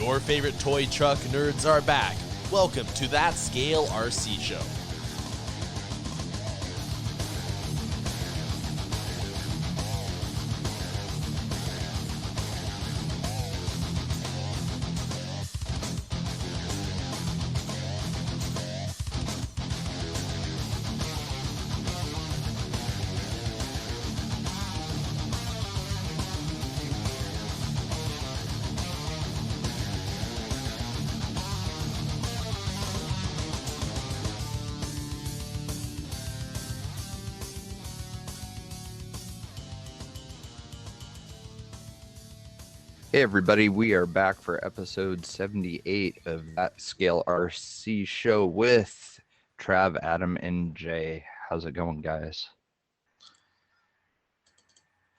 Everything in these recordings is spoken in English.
Your favorite toy truck nerds are back. Welcome to That Scale RC Show. Hey everybody, we are back for episode 78 of That Scale RC Show with Trav, Adam, and Jay. How's it going, guys?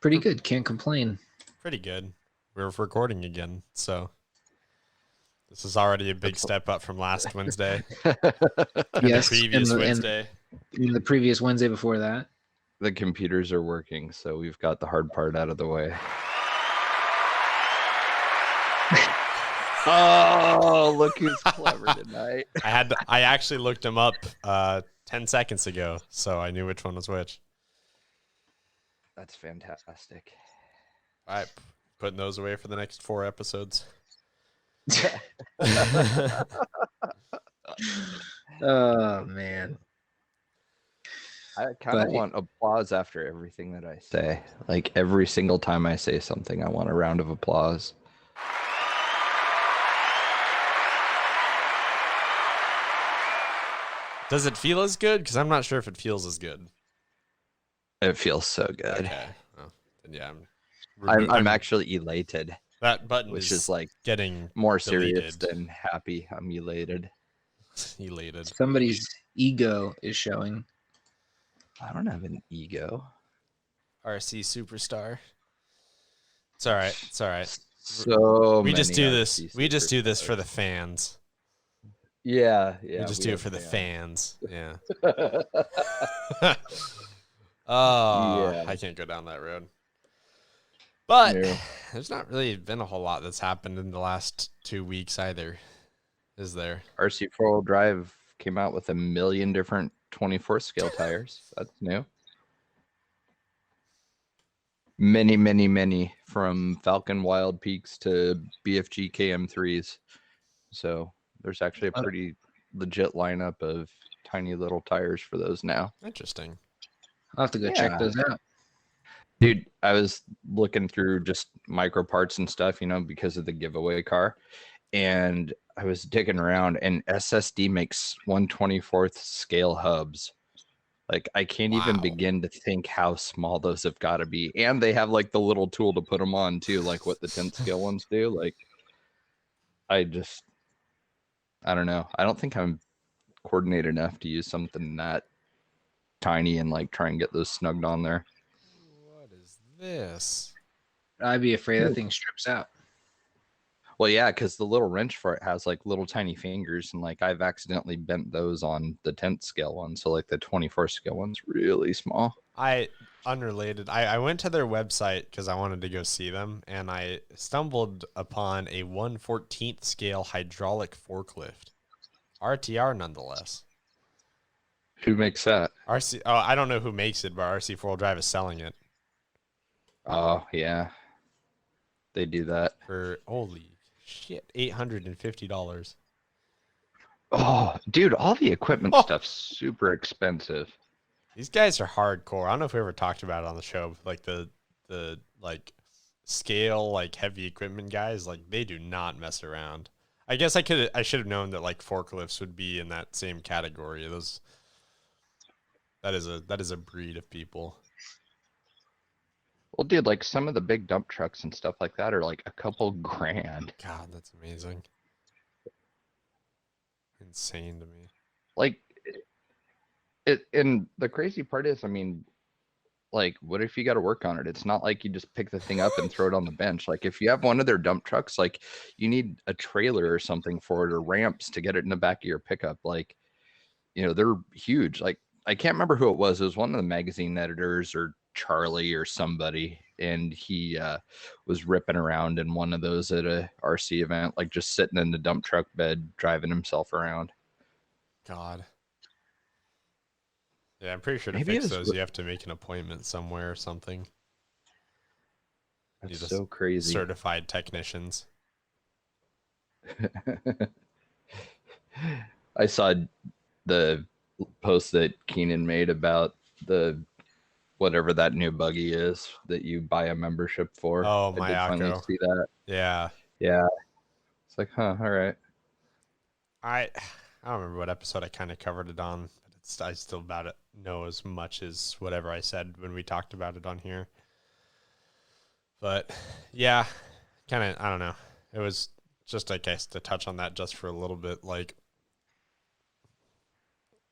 Pretty good, can't complain. Pretty good. We're recording again, so this is already a big step up from last Wednesday. Yes, The previous Wednesday. And the previous Wednesday before that. The computers are working, so we've got the hard part out of the way. Oh, look who's clever tonight. I actually looked them up 10 seconds ago, so I knew which one was which. That's fantastic. All right, putting those away for the next 4 episodes. Oh man. I kind of want applause after everything that I say. Like every single time I say something, I want a round of applause. Does it feel as good? Because I'm not sure if it feels as good. It feels so good. Okay. Well, then yeah, I'm actually elated, that button which is like getting more serious deleted. than happy. I'm elated. Elated. Somebody's ego is showing. I don't have an ego. RC superstar. It's all right. It's all right. So We just many do this. RC We just do this superstars. for the fans. Yeah. We just do it for the fans. Yeah. Yeah. I can't go down that road. But No. there's not really been a whole lot that's happened in the last 2 weeks either, is there? RC 4-wheel drive came out with 1 million different 24 scale tires. That's new. Many from Falcon Wild Peaks to BFG KM3s. So there's actually a pretty legit lineup of tiny little tires for those now. Interesting. I'll have to go check those out. Dude, I was looking through just micro parts and stuff, because of the giveaway car. And I was digging around, and SSD makes 1/24th scale hubs. Like, I can't even Wow. begin to think how small those have got to be. And they have, like, the little tool to put them on, too, like what the 10th scale ones do. Like, I don't know. I don't think I'm coordinated enough to use something that tiny and, like, try and get those snugged on there. What is this? I'd be afraid that thing strips out. Well, yeah, because the little wrench for it has like little tiny fingers, and like I've accidentally bent those on the 10th scale one. So like the 24 scale one's really small. Unrelated. I went to their website because I wanted to go see them, and I stumbled upon a 1/14th scale hydraulic forklift. RTR nonetheless. Who makes that? RC. Oh, I don't know who makes it, but RC 4-wheel drive is selling it Oh, yeah. They do that. for holy shit, $850. Oh, dude, all the equipment stuff's super expensive. These guys are hardcore. I don't know if we ever talked about it on the show, like the like scale, like heavy equipment guys, like they do not mess around. I guess I should have known that like forklifts would be in that same category. That is a breed of people. Well, dude, like some of the big dump trucks and stuff like that are like a couple grand. God, that's amazing. Insane to me. Like and the crazy part is, I mean, like, what if you got to work on it? It's not like you just pick the thing up and throw it on the bench. Like, if you have one of their dump trucks, like, you need a trailer or something for it, or ramps to get it in the back of your pickup. Like, they're huge. Like, I can't remember who it was. It was one of the magazine editors or Charlie or somebody and he was ripping around in one of those at a RC event, like just sitting in the dump truck bed, driving himself around. God. Yeah, I'm pretty sure to Maybe fix it was those, you have to make an appointment somewhere or something. That's Need so crazy. certified technicians. I saw the post that Keenan made about the whatever that new buggy is that you buy a membership for. Oh, I did finally Mayako. see that. Yeah. Yeah. It's like, huh, all right. I don't remember what episode I kind of covered it on, but I still about it know as much as whatever I said when we talked about it on here. But yeah, kind of, I don't know. It was just, I guess, to touch on that just for a little bit, like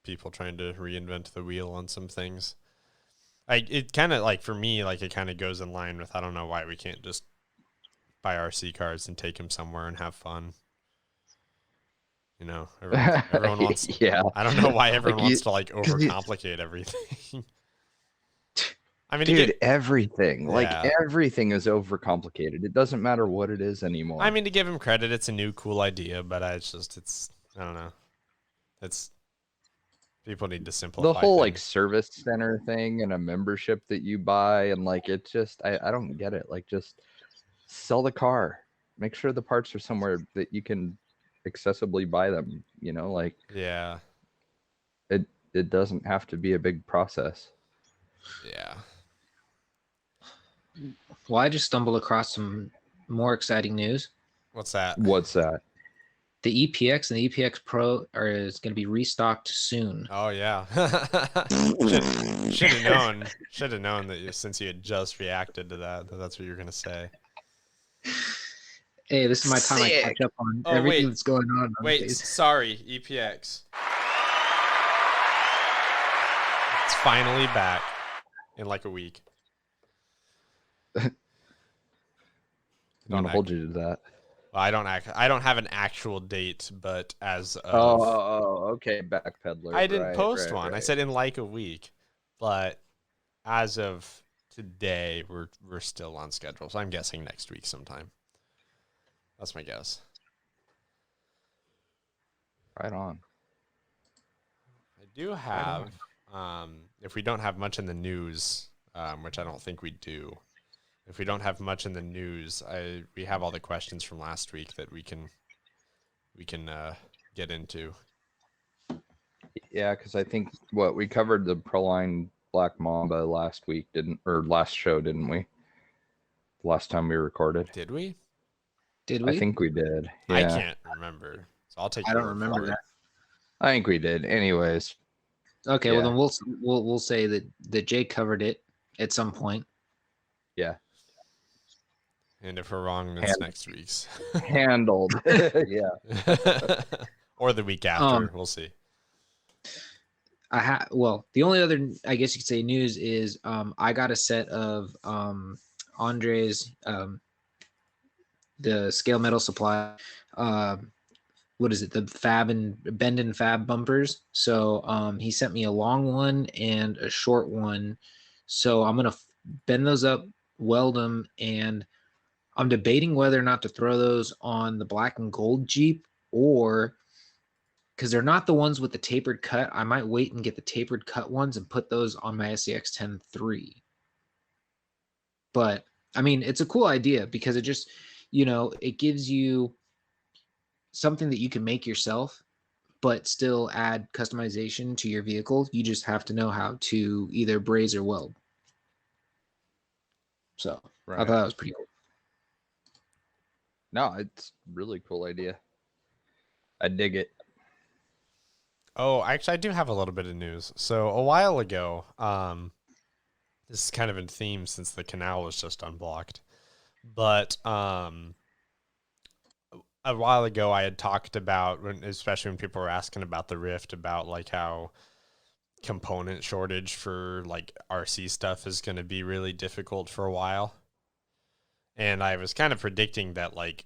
people trying to reinvent the wheel on some things. It kind of, like, for me, like, it kind of goes in line with, I don't know why we can't just buy RC cars and take them somewhere and have fun. You know, everyone wants. Yeah. I don't know why everyone Like wants to like overcomplicate everything. I mean, dude, everything, Yeah. like everything is overcomplicated. It doesn't matter what it is anymore. I mean, to give him credit, it's a new cool idea, but I don't know. It's people need to simplify the whole like things. service center thing and a membership that you buy, and like it's just I don't get it. Like, just sell the car. Make sure the parts are somewhere that you can accessibly buy them, you know, like Yeah, it doesn't have to be a big process. yeah. Well, I just stumbled across some more exciting news. What's that? What's that? The EPX and the EPX Pro is going to be restocked soon. Oh yeah. Should have known that since you had just reacted to that's what you're gonna say. Hey, this is my time Sick. I catch up on Oh, everything wait. that's going on. Wait, these. sorry, EPX. It's finally back in like a week. I'm Don't gonna hold you to that. I don't have an actual date, but as of Okay, backpedaler. I didn't Right, post right, one. I right. said in like a week, but as of today, we're still on schedule. So I'm guessing next week sometime. That's my guess. Right on. I do have, if we don't have much in the news, which I don't think we do. If we don't have much in the news, we have all the questions from last week that we can get into. Yeah, because I think we covered the Proline Black Mamba last week, last show, didn't we? Last time we recorded. Did we? Did we? I think we did. Yeah. I can't remember, so I'll take. I your don't word remember for it. that. I think we did. Anyways, Okay, Yeah. well then we'll say that Jay covered it at some point. yeah, And if we're wrong, it's next week's. handled. Yeah. Or the week after. Um, We'll see. Well, the only other, I guess you could say, news is I got a set of Andre's the Scale Metal Supply. What is it? The Fab and Bend and Fab bumpers. So he sent me a long one and a short one. So I'm gonna bend those up, weld them, and I'm debating whether or not to throw those on the black and gold Jeep, or because they're not the ones with the tapered cut, I might wait and get the tapered cut ones and put those on my SCX 10-3. But I mean, it's a cool idea because it just, it gives you something that you can make yourself, but still add customization to your vehicle. You just have to know how to either braze or weld. So I thought that was pretty cool. No, it's really cool idea. I dig it. Oh, actually, I do have a little bit of news. So a while ago, this is kind of in theme since the canal was just unblocked, but a while ago I had talked about, especially when people were asking about the Rift, about like how component shortage for like RC stuff is going to be really difficult for a while. And I was kind of predicting that like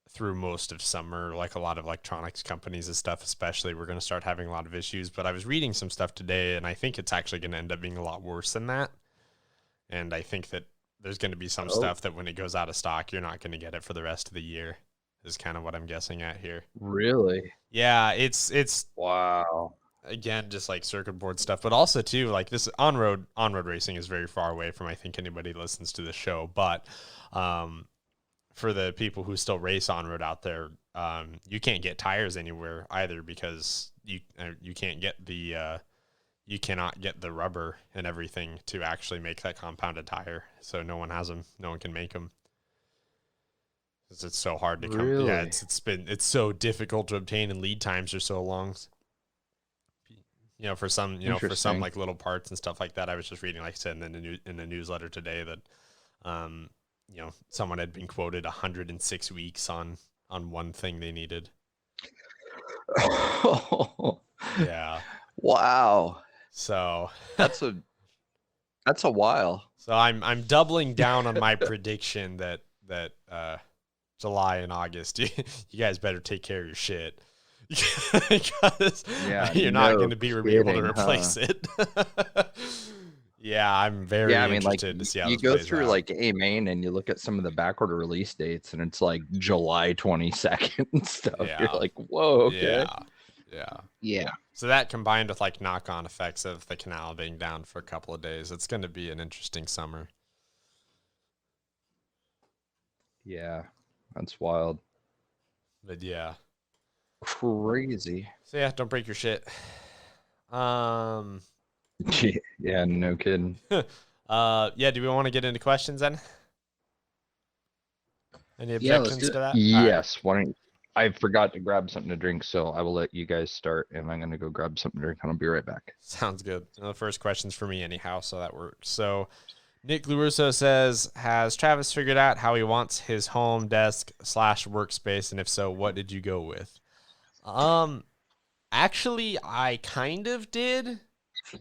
through most of summer, like a lot of electronics companies and stuff, especially, we're going to start having a lot of issues. But I was reading some stuff today, and I think it's actually going to end up being a lot worse than that. And I think that there's going to be some Oh. stuff that when it goes out of stock, you're not going to get it for the rest of the year. Is kind of what I'm guessing at here. Really? Yeah, it's Wow. again just like circuit board stuff, but also too like this on-road racing is very far away from I think anybody listens to the show, but for the people who still race on-road out there, you can't get tires anywhere either because you can't get the you cannot get the rubber and everything to actually make that compounded tire. So no one has them. No one can make them. Because it's so hard to come. Really? Yeah, it's so difficult to obtain and lead times are so long. You know, for some Interesting. like little parts and stuff like that. I was just reading, like I said, in the newsletter today that, you know, someone had been quoted 106 weeks on one thing they needed. Yeah. Wow. So That's a while. So I'm doubling down on my prediction that July and August, you guys better take care of your shit. Because Yeah, you're not no going to be able to kidding, replace it. Yeah, I'm very Yeah, I mean, like interested to see how you this go plays through out. like A main and you look at some of the backorder release dates, and it's like July 22nd and stuff. Yeah. You're like, whoa, okay. Yeah. Yeah. So that combined with like knock-on effects of the canal being down for a couple of days, it's going to be an interesting summer. Yeah, that's wild. But yeah. Crazy. So yeah, don't break your shit. Yeah, no kidding. Yeah, do we want to get into questions then? Any Yeah, let's objections do to it. that? Yes. Why don't I forgot to grab something to drink, so I will let you guys start, and I'm gonna go grab something to drink, and I'll be right back. Sounds good. The first question's for me anyhow, so that works. So Nick LaRusso says, has Travis figured out how he wants his home desk / workspace? And if so, what did you go with? Actually, I kind of did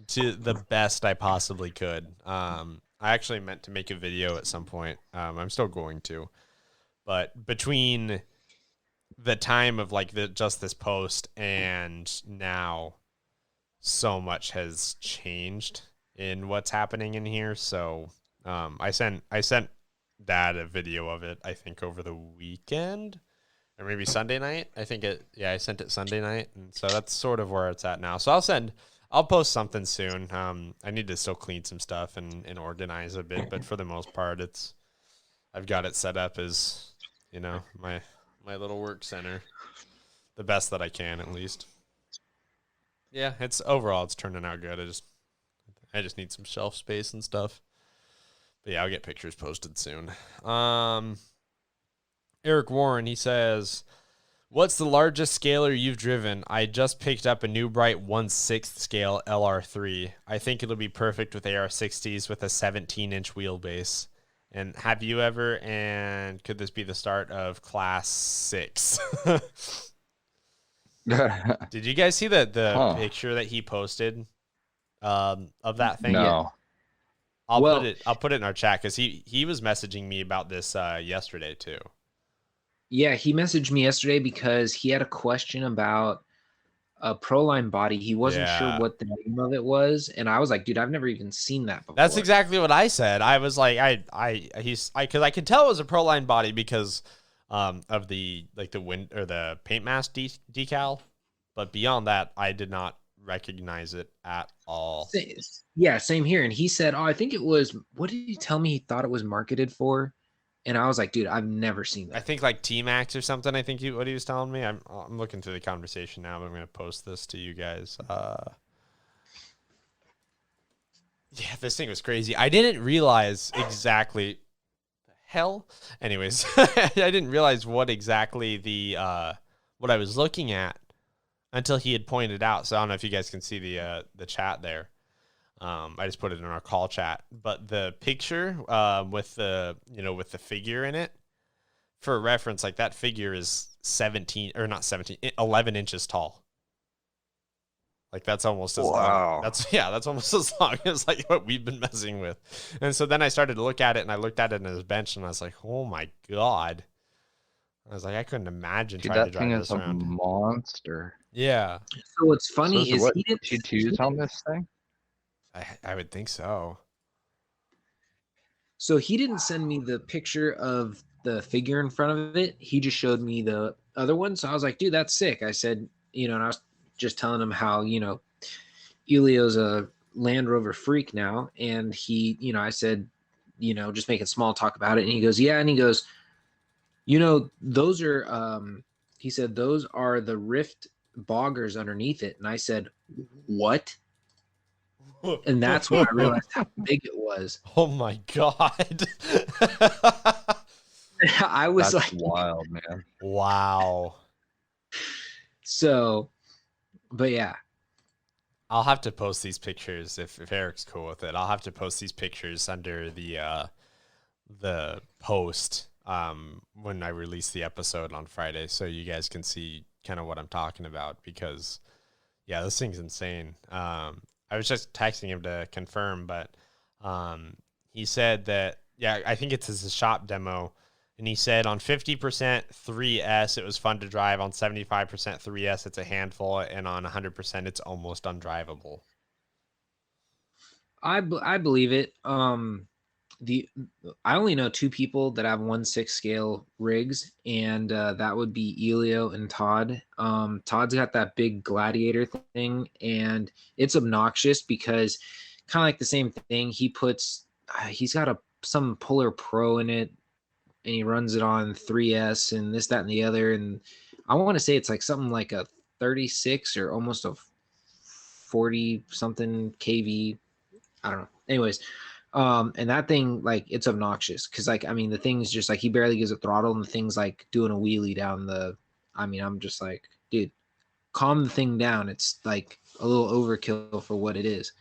to the best I possibly could. I actually meant to make a video at some point. I'm still going to, but between the time of like just this post and now, so much has changed in what's happening in here. So I sent Dad a video of it, I think over the weekend or maybe Sunday night. I sent it Sunday night, and so that's sort of where it's at now. So I'll post something soon. I need to still clean some stuff and organize a bit, but for the most part, I've got it set up as, you know, my little work center, the best that I can at least. Yeah, it's turning out good. I just need some shelf space and stuff. But yeah, I'll get pictures posted soon. Eric Warren, he says, what's the largest scaler you've driven? I just picked up a New Bright 1/6 scale LR3. I think it'll be perfect with AR60s with a 17-inch wheelbase. And have you ever, and could this be the start of Class 6? Did you guys see the picture that he posted of that thing? No. I'll put it in our chat because he was messaging me about this yesterday too. Yeah, he messaged me yesterday because he had a question about a Proline body. He wasn't sure what the name of it was, and I was like, dude, I've never even seen that before. That's exactly what I said. I was like, because I could tell it was a Proline body because of the wind or the paint mask decal, but beyond that, I did not recognize it at all. Yeah, same here. And he said, I think it was, what did he tell me he thought it was marketed for? And I was like, dude, I've never seen that. I think like T-Max or something. I think what he was telling me. I'm looking through the conversation now, but I'm going to post this to you guys. Yeah, this thing was crazy. I didn't realize exactly the hell. Anyways, I didn't realize what exactly what I was looking at until he had pointed out. So I don't know if you guys can see the chat there. I just put it in our call chat, but the picture with the figure in it, for reference, like that figure is 11 inches tall. Like that's almost as long. That's almost as long as like what we've been messing with. And so then I started to look at it, and I looked at it in his bench, and I was like, oh my God. I was like, I couldn't imagine trying to drive this around. That thing is a monster. Yeah. So what's funny is what, he didn't 2.2s on this thing? I would think so. So he didn't send me the picture of the figure in front of it. He just showed me the other one. So I was like, dude, that's sick. I said, and I was just telling him how, Elio's a Land Rover freak now. And he, I said, just making small talk about it. And he goes, yeah. And he goes, those are, he said, those are the Rift boggers underneath it. And I said, what? And that's when I realized how big it was. Oh my God. I was That's like, wild, man. Wow. so, but yeah. I'll have to post these pictures if Eric's cool with it. I'll have to post these pictures under the post when I release the episode on Friday, so you guys can see kind of what I'm talking about, because yeah, this thing's insane. I was just texting him to confirm, but he said that, yeah, I think it's his shop demo. And he said on 50% 3S, it was fun to drive. On 75% 3S, it's a handful. And on 100%, it's almost undrivable. I believe it. I only know 2 people that have 1/6 scale rigs, and that would be Elio and Todd. Todd's got that big Gladiator thing, and it's obnoxious because kind of like the same thing. He's got some Polar Pro in it, and he runs it on 3S and this, that, and the other. And I want to say it's like something like a 36 or almost a 40 something kV. I don't know. Anyways, and that thing, like, it's obnoxious because, like, I mean, the thing's just like he barely gives a throttle, and the thing's like doing a wheelie down the. I mean, I'm just like, dude, calm the thing down. It's like a little overkill for what it is.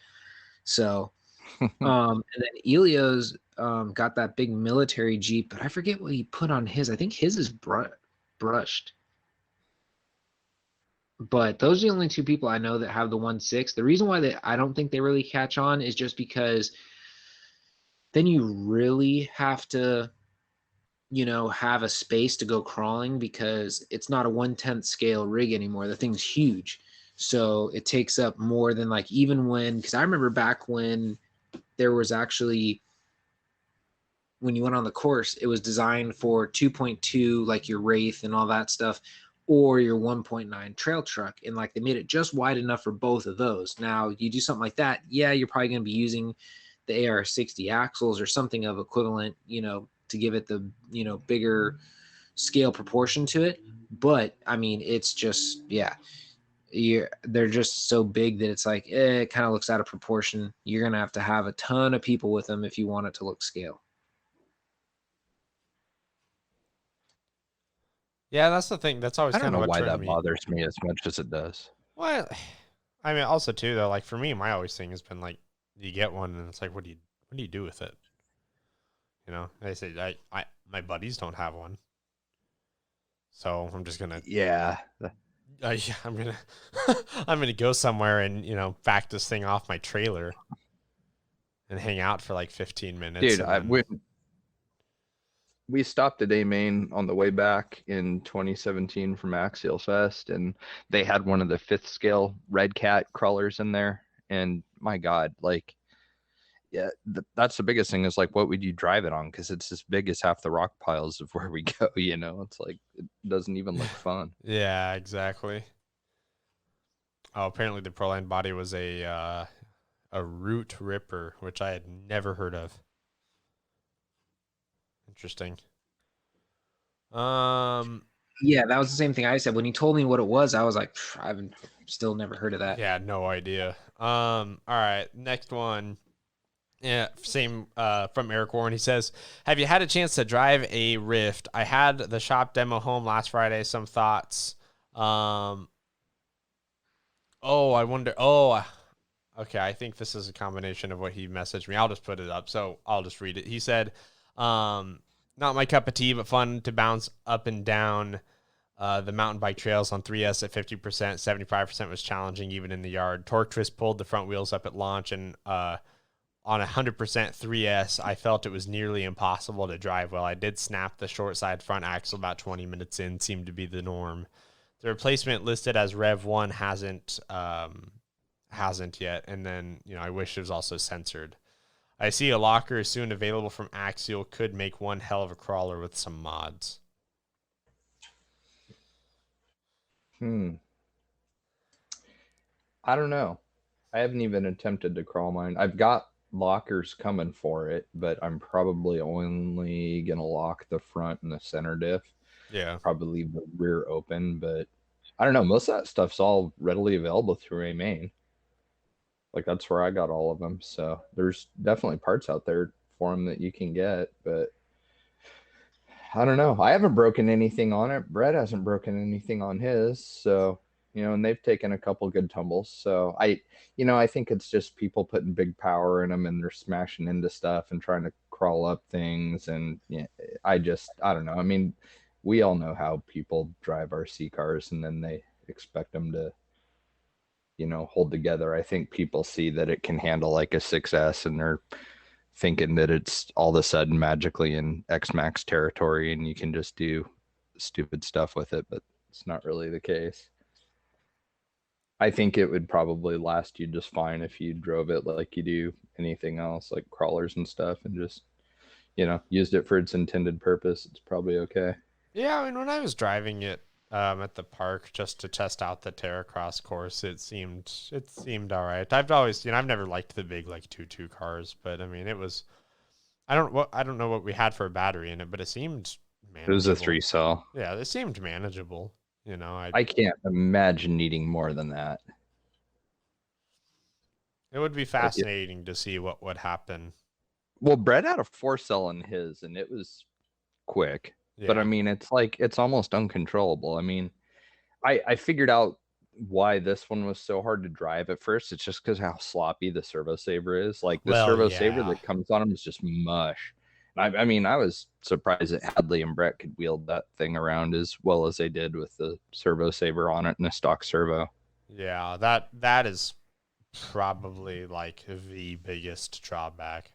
So, and then Elio's got that big military Jeep, but I forget what he put on his. I think his is brushed. But those are the only 2 people I know that have the 1/6. The reason why I don't think they really catch on is just because then you really have to, have a space to go crawling, because it's not a 1/10 scale rig anymore. The thing's huge. So it takes up more than, like, even when, because I remember back when there was actually, when you went on the course, it was designed for 2.2, like your Wraith and all that stuff, or your 1.9 trail truck. And like they made it just wide enough for both of those. Now you do something like that, yeah, you're probably going to be using the AR60 axles or something of equivalent, to give it the, bigger scale proportion to it. But I mean, it's just, yeah, they're just so big that it's like, it kind of looks out of proportion. You're going to have a ton of people with them if you want it to look scale. Yeah, that's the thing. That's always I don't kind of know what why turned that me. bothers me as much as it does. Well, I mean, also too though, like for me, my always thing has been like, you get one and it's like, what do you do with it? They say my buddies don't have one, so I'm just gonna Yeah. I'm gonna I'm gonna go somewhere and back this thing off my trailer and hang out for like 15 minutes. Dude, we stopped at A-Main on the way back in 2017 from Axial Fest, and they had one of the 5th scale Red Cat crawlers in there. And my God, like, yeah, that's the biggest thing is like, what would you drive it on? Because it's as big as half the rock piles of where we go. It's like it doesn't even look fun. Yeah, exactly. Oh, apparently the Proline body was a Root Ripper, which I had never heard of. Interesting. Yeah, that was the same thing I said. When he told me what it was, I was like, I've still never heard of that. Yeah, no idea. All right, next one. Yeah, same from Eric Warren. He says, have you had a chance to drive a Rift? I had the shop demo home last Friday. Some thoughts. I wonder. Okay, I think this is a combination of what he messaged me. I'll just put it up, so I'll just read it. He said, not my cup of tea, but fun to bounce up and down the mountain bike trails on 3S at 50%. 75% was challenging even in the yard. Torque Twist pulled the front wheels up at launch, and on 100% 3S, I felt it was nearly impossible to drive well. I did snap the short side front axle about 20 minutes in, seemed to be the norm. The replacement listed as Rev 1 hasn't yet, and then I wish it was also censored. I see a locker soon available from Axial. Could make one hell of a crawler with some mods. I don't know. I haven't even attempted to crawl mine. I've got lockers coming for it, but I'm probably only gonna lock the front and the center diff. Yeah. Probably leave the rear open, but I don't know. Most of that stuff's all readily available through a main. Like that's where I got all of them. So there's definitely parts out there for them that you can get, but I don't know. I haven't broken anything on it. Brett hasn't broken anything on his. So, and they've taken a couple good tumbles. So I think it's just people putting big power in them and they're smashing into stuff and trying to crawl up things. And I don't know. I mean, we all know how people drive RC cars and then they expect them to, hold together. I think people see that it can handle like a 6S and they're thinking that it's all of a sudden magically in X-Max territory and you can just do stupid stuff with it, but it's not really the case. I think it would probably last you just fine if you drove it like you do anything else, like crawlers and stuff, and just, used it for its intended purpose. It's probably okay. Yeah, I mean, when I was driving it at the park just to test out the Terracross course, it seemed all right. I've always, I've never liked the big like 2.2 cars, but I mean, it was. I don't know what we had for a battery in it, but it seemed manageable. It was a 3-cell. Yeah, it seemed manageable. I can't imagine needing more than that. It would be fascinating to see what would happen. Well, Brett had a 4-cell in his, and it was quick. Yeah. But I mean, it's almost uncontrollable. I mean, I figured out why this one was so hard to drive at first. It's just because how sloppy the servo saver is. Like the servo saver that comes on them is just mush. I mean, I was surprised that Hadley and Brett could wield that thing around as well as they did with the servo saver on it and a stock servo. Yeah, that is probably like the biggest drawback.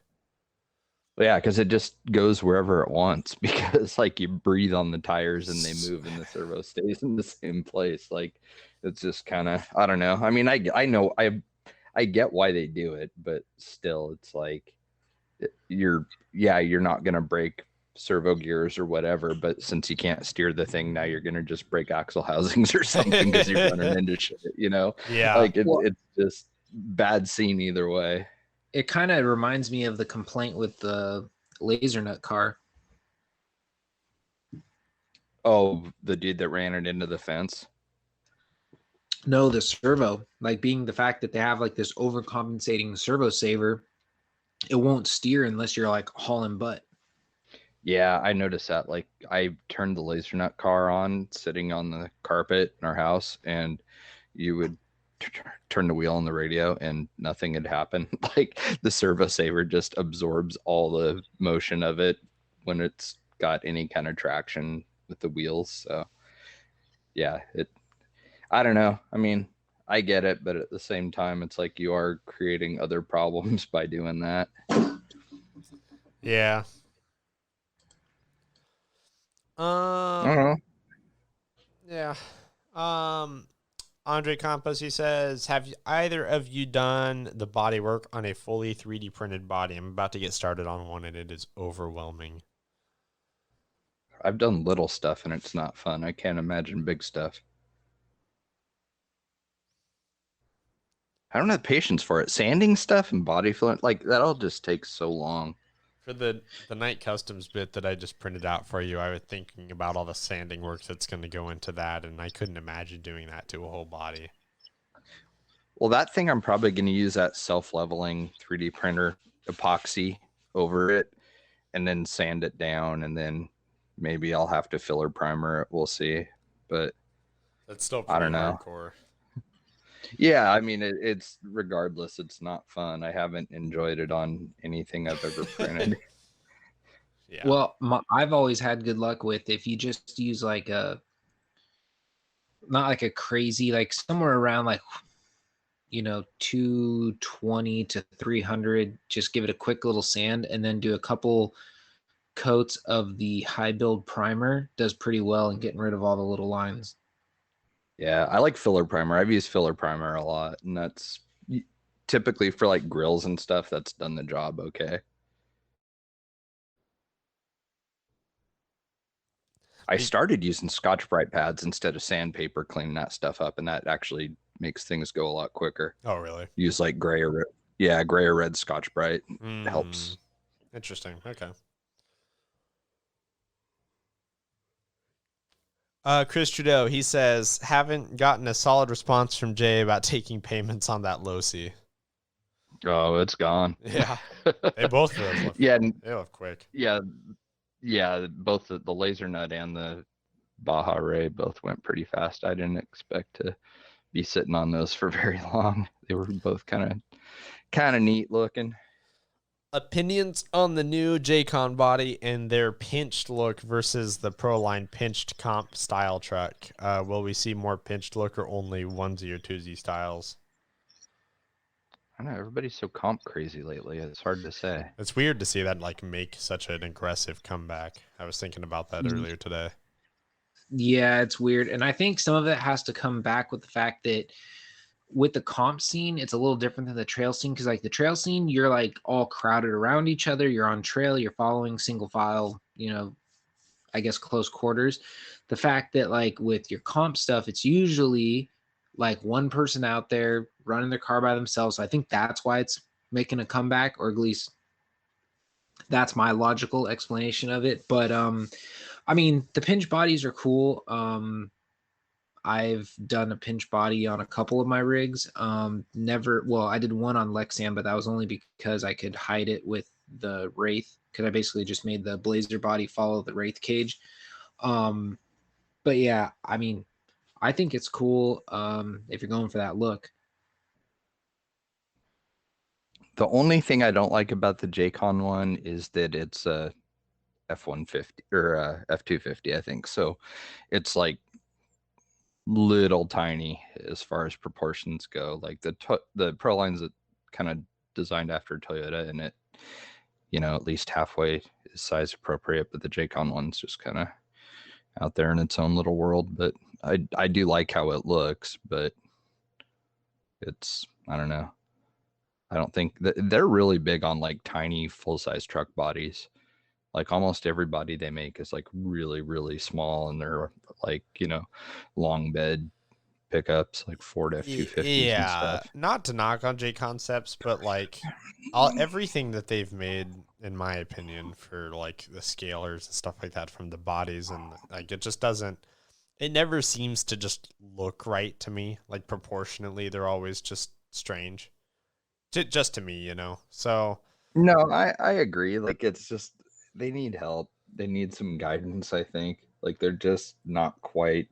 Yeah, because it just goes wherever it wants because like you breathe on the tires and they move and the servo stays in the same place. Like it's just kind of, I don't know. I mean, I know I get why they do it, but still it's like you're not going to break servo gears or whatever, but since you can't steer the thing, now you're going to just break axle housings or something because you're running into shit, Yeah. Like it's just bad scene either way. It kind of reminds me of the complaint with the laser nut car. Oh, the dude that ran it into the fence? No, the servo. Like being the fact that they have like this overcompensating servo saver, it won't steer unless you're like hauling butt. Yeah, I noticed that. Like I turned the laser nut car on sitting on the carpet in our house and you would turn the wheel on the radio and nothing had happened. Like the servo saver just absorbs all the motion of it when it's got any kind of traction with the wheels. So yeah, I don't know. I mean, I get it, but at the same time, it's like you are creating other problems by doing that. Yeah. I don't know. Yeah. Andre Campos, he says, have either of you done the body work on a fully 3D printed body? I'm about to get started on one and it is overwhelming. I've done little stuff and it's not fun. I can't imagine big stuff. I don't have patience for it. Sanding stuff and body filling, like that all just takes so long. For the Night Customs bit that I just printed out for you, I was thinking about all the sanding work that's going to go into that, and I couldn't imagine doing that to a whole body. Well, that thing I'm probably going to use that self-leveling 3D printer epoxy over it and then sand it down, and then maybe I'll have to filler primer it. We'll see. But that's still pretty I don't know. Hardcore. Yeah, I mean, it's regardless, it's not fun. I haven't enjoyed it on anything I've ever printed. Yeah. Well, I've always had good luck with if you just use like not like a crazy, like somewhere around like, 220 to 300, just give it a quick little sand and then do a couple coats of the high build primer. Does pretty well in getting rid of all the little lines. Yeah, I like filler primer. I've used filler primer a lot, and that's typically for like grills and stuff, that's done the job okay. I started using Scotch-Brite pads instead of sandpaper, cleaning that stuff up, and that actually makes things go a lot quicker. Oh, really? Use like gray or red Scotch-Brite. Helps. Interesting. Okay. Chris Trudeau, he says, haven't gotten a solid response from Jay about taking payments on that Losi. Oh, it's gone. Yeah. They both left. Yeah. They left quick. Yeah. Both the Laser Nut and the Baja Ray both went pretty fast. I didn't expect to be sitting on those for very long. They were both kind of neat looking. Opinions on the new J-Con body and their pinched look versus the Proline pinched comp style truck. Will we see more pinched look or only onesie or twosie styles? I don't know. Everybody's so comp crazy lately. It's hard to say. It's weird to see that like make such an aggressive comeback. I was thinking about that earlier today. Yeah, it's weird. And I think some of it has to come back with the fact that with the comp scene, it's a little different than the trail scene, because like the trail scene, you're like all crowded around each other. You're on trail, you're following single file, I guess close quarters. The fact that like with your comp stuff, it's usually like one person out there running their car by themselves. So I think that's why it's making a comeback, or at least that's my logical explanation of it. But I mean, the pinch bodies are cool. I've done a pinch body on a couple of my rigs. I did one on Lexan, but that was only because I could hide it with the Wraith, because I basically just made the Blazer body follow the Wraith cage. But yeah, I mean, I think it's cool if you're going for that look. The only thing I don't like about the J-Con one is that it's a F-150 or F-250, I think. So it's like little tiny as far as proportions go. Like the Proline's kind of designed after Toyota, and it, at least halfway is size appropriate, but the J-Con one's just kind of out there in its own little world. But I do like how it looks, but it's, I don't know. I don't think they're really big on like tiny full-size truck bodies. Like almost every body they make is like really, really small, and they're like, long bed pickups, like Ford F-250s and stuff. Not to knock on J Concepts, but like everything that they've made, in my opinion, for like the scalers and stuff like that, from the bodies, and like it never seems to just look right to me. Like proportionately, they're always just strange. Just to me, So no, I agree. Like it's just, they need help. They need some guidance, I think. Like they're just not quite,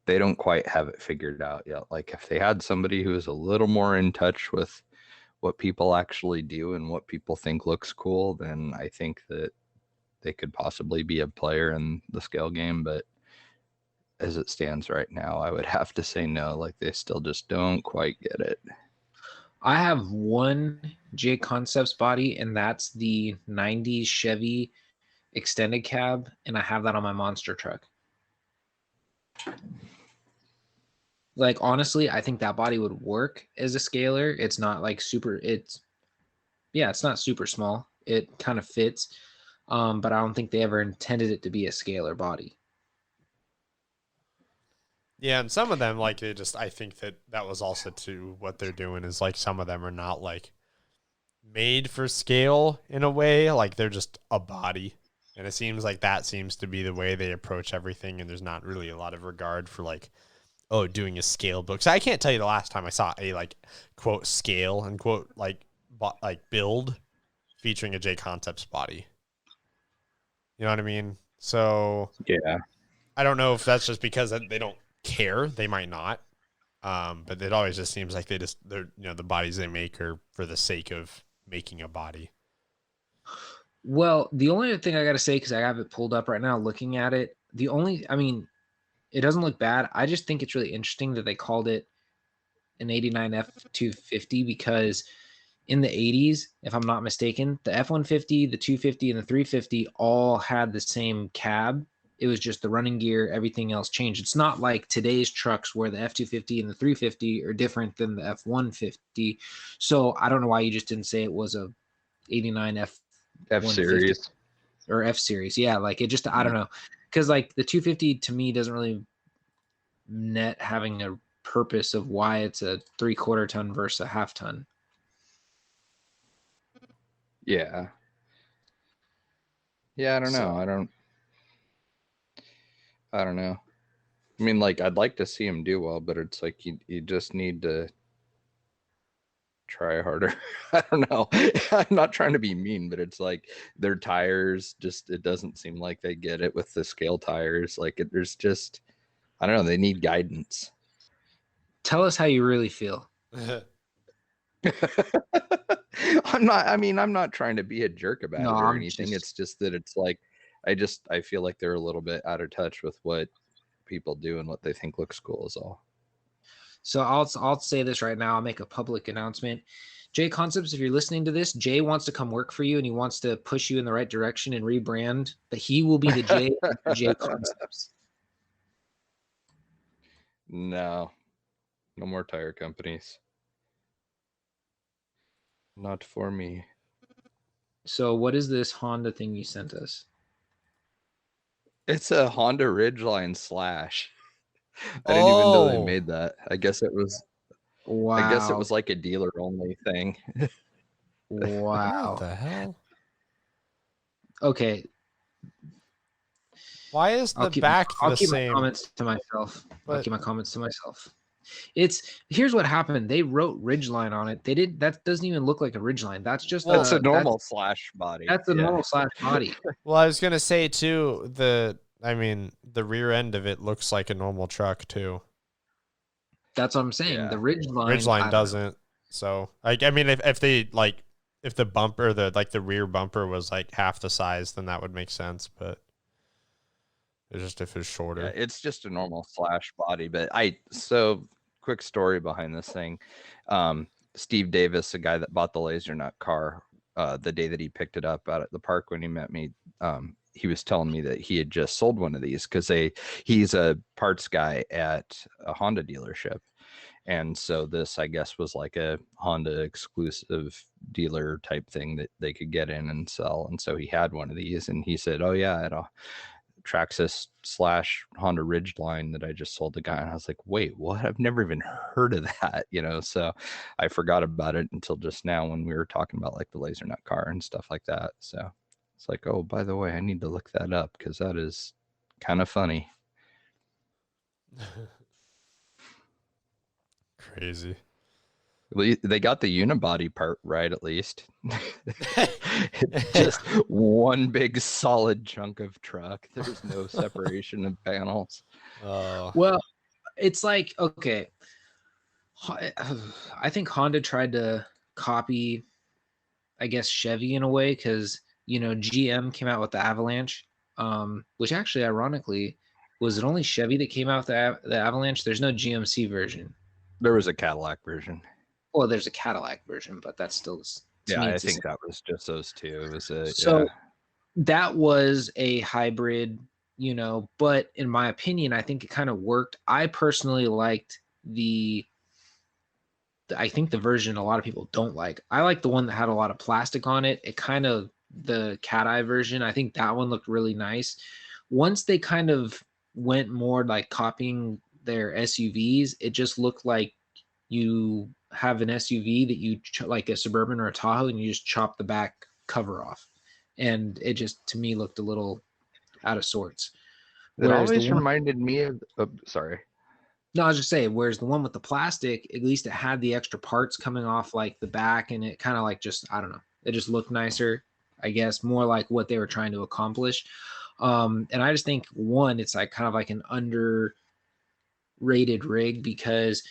they don't quite have it figured out yet. Like if they had somebody who is a little more in touch with what people actually do and what people think looks cool, then I think that they could possibly be a player in the scale game. But as it stands right now, I would have to say no. Like they still just don't quite get it. I have one J Concepts body, and that's the 90s Chevy extended cab, and I have that on my monster truck. Like honestly, I think that body would work as a scaler. It's not like it's not super small. It kind of fits. But I don't think they ever intended it to be a scaler body. Yeah, and some of them, like, I think that was also to what they're doing is, like, some of them are not, like, made for scale in a way. Like, they're just a body. And it seems like that seems to be the way they approach everything, and there's not really a lot of regard for, like, doing a scale book. So I can't tell you the last time I saw a, like, quote, scale, unquote, like build featuring a J Concepts body. You know what I mean? So, yeah. I don't know if that's just because they don't care. They might not, but it always just seems like they're the bodies they make are for the sake of making a body. Well, the only other thing I gotta say, because I have it pulled up right now looking at it, it doesn't look bad. I just think it's really interesting that they called it an 89 F-250, because in the 80s, if I'm not mistaken, the F-150, the 250, and the 350 all had the same cab, It was just the running gear, everything else changed. It's not like today's trucks where the F-250 and the 350 are different than the F-150. So I don't know why you just didn't say it was a 89 F F-150 series. or F series. Yeah, like it just, I don't know. Because like the 250 to me doesn't really net having a purpose of why it's a 3/4 ton versus a half ton. Yeah. Yeah, I don't know. I don't know. I mean, like, I'd like to see him do well, but it's like you just need to try harder. I don't know. I'm not trying to be mean, but it's like their tires just, it doesn't seem like they get it with the scale tires. Like there's just, I don't know, they need guidance. Tell us how you really feel. I'm not trying to be a jerk about No, it or I'm anything. just- It's just that it's like I feel like they're a little bit out of touch with what people do and what they think looks cool is all. So I'll say this right now. I'll make a public announcement. J Concepts, if you're listening to this, Jay wants to come work for you and he wants to push you in the right direction and rebrand, but he will be the J Concepts. No more tire companies. Not for me. So what is this Honda thing you sent us? It's a Honda Ridgeline Slash. I didn't even know they Oh. made that. I guess it was Wow. like a dealer only thing. Wow. What the hell? Okay. Why is the back I'll the keep same? my comments to myself. I'll But- keep my comments to myself. Here's what happened. They wrote Ridgeline on it. That doesn't even look like a Ridgeline. That's just That's a normal that's, Slash body. that's a Yeah. normal slash body. Well, I was gonna say too. The rear end of it looks like a normal truck too. That's what I'm saying. Yeah. The Ridgeline I Ridgeline don't know. doesn't. So like, I mean, if they like, if the bumper, the rear bumper was like half the size, then that would make sense. But it's just if it's shorter. Yeah, it's just a normal Slash body. But quick story behind this thing. Steve Davis, a guy that bought the Laser Nut car, the day that he picked it up out at the park when he met me, he was telling me that he had just sold one of these because he's a parts guy at a Honda dealership. And so this, I guess, was like a Honda exclusive dealer type thing that they could get in and sell. And so he had one of these and he said, oh yeah, at a Traxxas / Honda Ridgeline that I just sold the guy. And I was like, wait, what? I've never even heard of that, so I forgot about it until just now when we were talking about like the Laser Nut car and stuff like that. So it's like, oh, by the way, I need to look that up because that is kind of funny. Crazy. They got the unibody part right, at least. Just one big solid chunk of truck. There's no separation of panels. Oh. Well, it's like, okay, I think Honda tried to copy, I guess, Chevy in a way because GM came out with the Avalanche, which actually, ironically, was it only Chevy that came out with the Avalanche? There's no GMC version. There was a Cadillac version. Well, there's a Cadillac version, but that's still Yeah, I think that was just those two. It was that was a hybrid, but in my opinion, I think it kind of worked. I personally liked I think the version a lot of people don't like. I like the one that had a lot of plastic on it. The cat eye version, I think that one looked really nice. Once they kind of went more like copying their SUVs, it just looked like you have an SUV that you like a Suburban or a Tahoe and you just chop the back cover off. And it just, to me, looked a little out of sorts. It always reminded me of, sorry. No, I was just saying, whereas the one with the plastic, at least it had the extra parts coming off like the back and it kind of like just, I don't know, it just looked nicer, I guess, more like what they were trying to accomplish. And I just think it's like kind of like an underrated rig because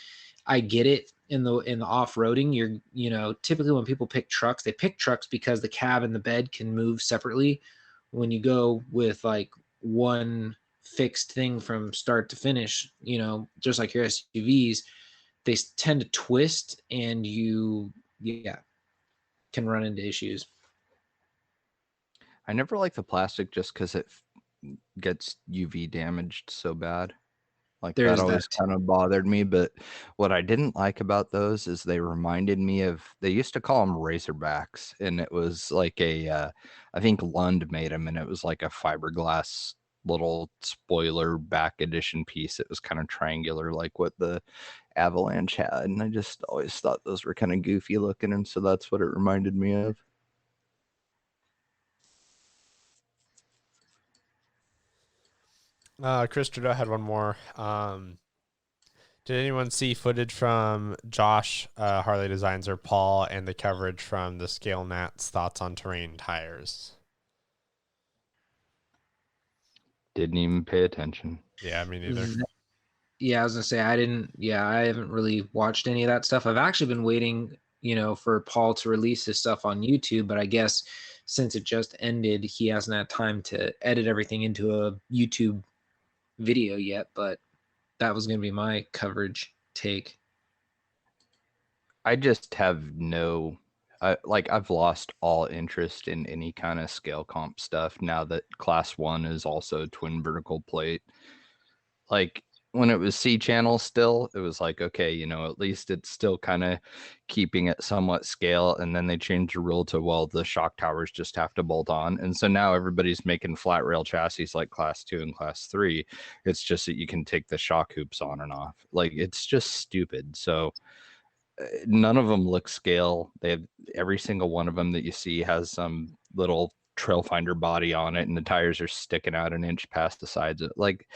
I get it in the off-roading. Typically when people pick trucks, they pick trucks because the cab and the bed can move separately. When you go with like one fixed thing from start to finish, just like your SUVs, they tend to twist and you can run into issues. I never liked the plastic just because gets UV damaged so bad. Like that There's always that. kind of bothered me. But what I didn't like about those is they reminded me of, they used to call them Razorbacks, and it was like I think Lund made them, and it was like a fiberglass little spoiler back edition piece. It was kind of triangular, like what the Avalanche had, and I just always thought those were kind of goofy looking, and so that's what it reminded me of. Chris Trudeau had one more. Did anyone see footage from Josh, Harley Designs, or Paul, and the coverage from the Scale Nats thoughts on terrain tires? Didn't even pay attention. Yeah, me neither. Yeah, I was gonna say I didn't. Yeah, I haven't really watched any of that stuff. I've actually been waiting, for Paul to release his stuff on YouTube, but I guess since it just ended, he hasn't had time to edit everything into a YouTube video yet. But that was gonna be my coverage take. I just have I've lost all interest in any kind of scale comp stuff now that Class 1 is also twin vertical plate. Like when it was C channel still, it was like, okay, at least it's still kind of keeping it somewhat scale. And then they changed the rule to, well, the shock towers just have to bolt on. And so now everybody's making flat rail chassis like Class 2 and Class 3. It's just that you can take the shock hoops on and off. Like, it's just stupid. So none of them look scale. They have, every single one of them that you see has some little trail finder body on it, and the tires are sticking out an inch past the sides. Like,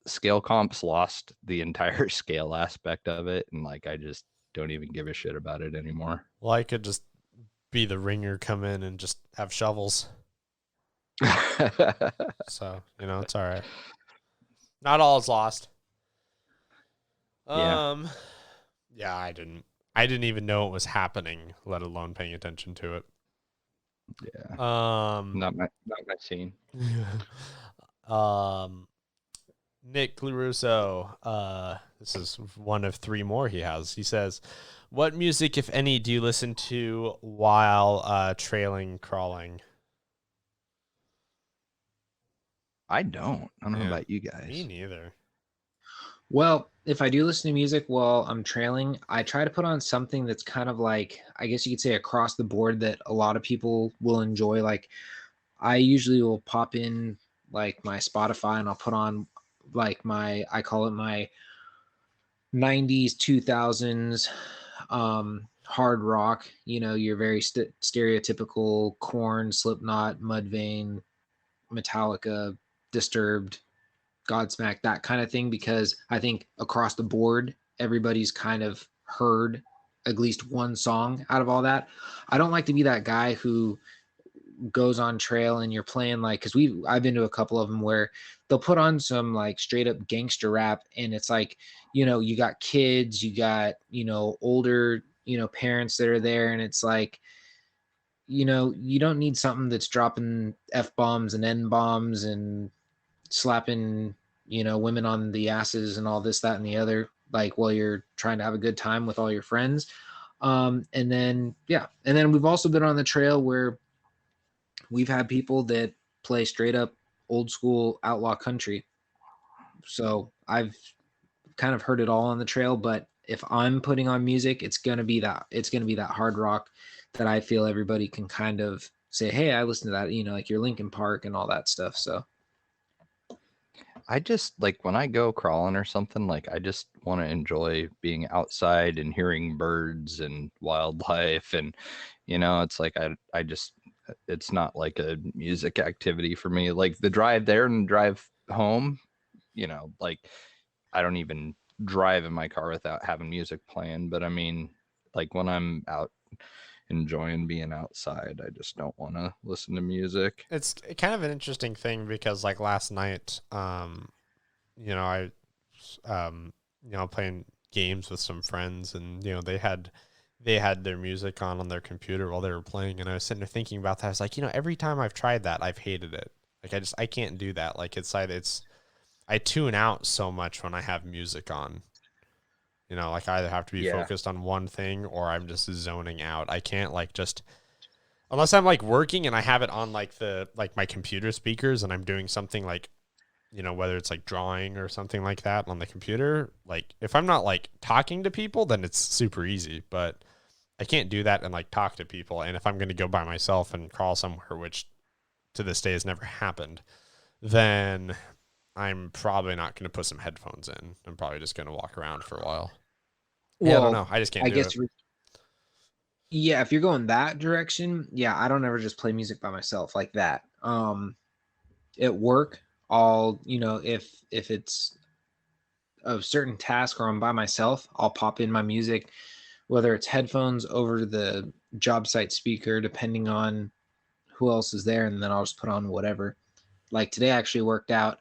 scale comps lost the entire scale aspect of it, and like I just don't even give a shit about it anymore. Well, I could just be the ringer, come in and just have shovels. So, it's all right. Not all is lost. Yeah. Yeah, I didn't even know it was happening, let alone paying attention to it. Yeah. Not my scene. Nick LaRusso, this is one of 3 more he has. He says, what music, if any, do you listen to while trailing crawling? I don't know about you guys. Me neither. Well, if I do listen to music while I'm trailing, I try to put on something that's kind of like, I guess you could say, across the board that a lot of people will enjoy. Like, I usually will pop in like my Spotify and I'll put on like I call it my 90s, 2000s hard rock, your very stereotypical Korn, Slipknot, Mudvayne, Metallica, Disturbed, Godsmack, that kind of thing, because I think across the board, everybody's kind of heard at least one song out of all that. I don't like to be that guy who goes on trail and you're playing like, because I've been to a couple of them where they'll put on some like straight up gangster rap, and it's like, you got kids, you got, older, parents that are there, and it's like, you don't need something that's dropping F-bombs and N-bombs and slapping, women on the asses and all this, that, and the other, like while you're trying to have a good time with all your friends. And then we've also been on the trail where we've had people that play straight up old school outlaw country. So I've kind of heard it all on the trail, but if I'm putting on music, it's going to be that hard rock that I feel everybody can kind of say, hey, I listen to that, like your Linkin Park and all that stuff. So I just like when I go crawling or something, like I just want to enjoy being outside and hearing birds and wildlife. And, it's like, it's not like a music activity for me. Like the drive there and drive home, like I don't even drive in my car without having music playing. But I mean, like when I'm out enjoying being outside, I just don't want to listen to music. It's kind of an interesting thing because like last night, playing games with some friends, and they had their music on their computer while they were playing, and I was sitting there thinking about that. I was like, every time I've tried that, I've hated it. Like I can't do that. Like I tune out so much when I have music on. Like I either have to be focused on one thing or I'm just zoning out. I can't like just, unless I'm like working and I have it on like my computer speakers and I'm doing something like, whether it's like drawing or something like that on the computer. Like if I'm not like talking to people, then it's super easy, but I can't do that and like talk to people. And if I'm going to go by myself and crawl somewhere, which to this day has never happened, then I'm probably not going to put some headphones in. I'm probably just going to walk around for a while. Yeah, I don't know. I just can't do it. Yeah, if you're going that direction, yeah, I don't ever just play music by myself like that. At work, if it's a certain task or I'm by myself, I'll pop in my music, whether it's headphones over the job site speaker, depending on who else is there, and then I'll just put on whatever. Like today I actually worked out.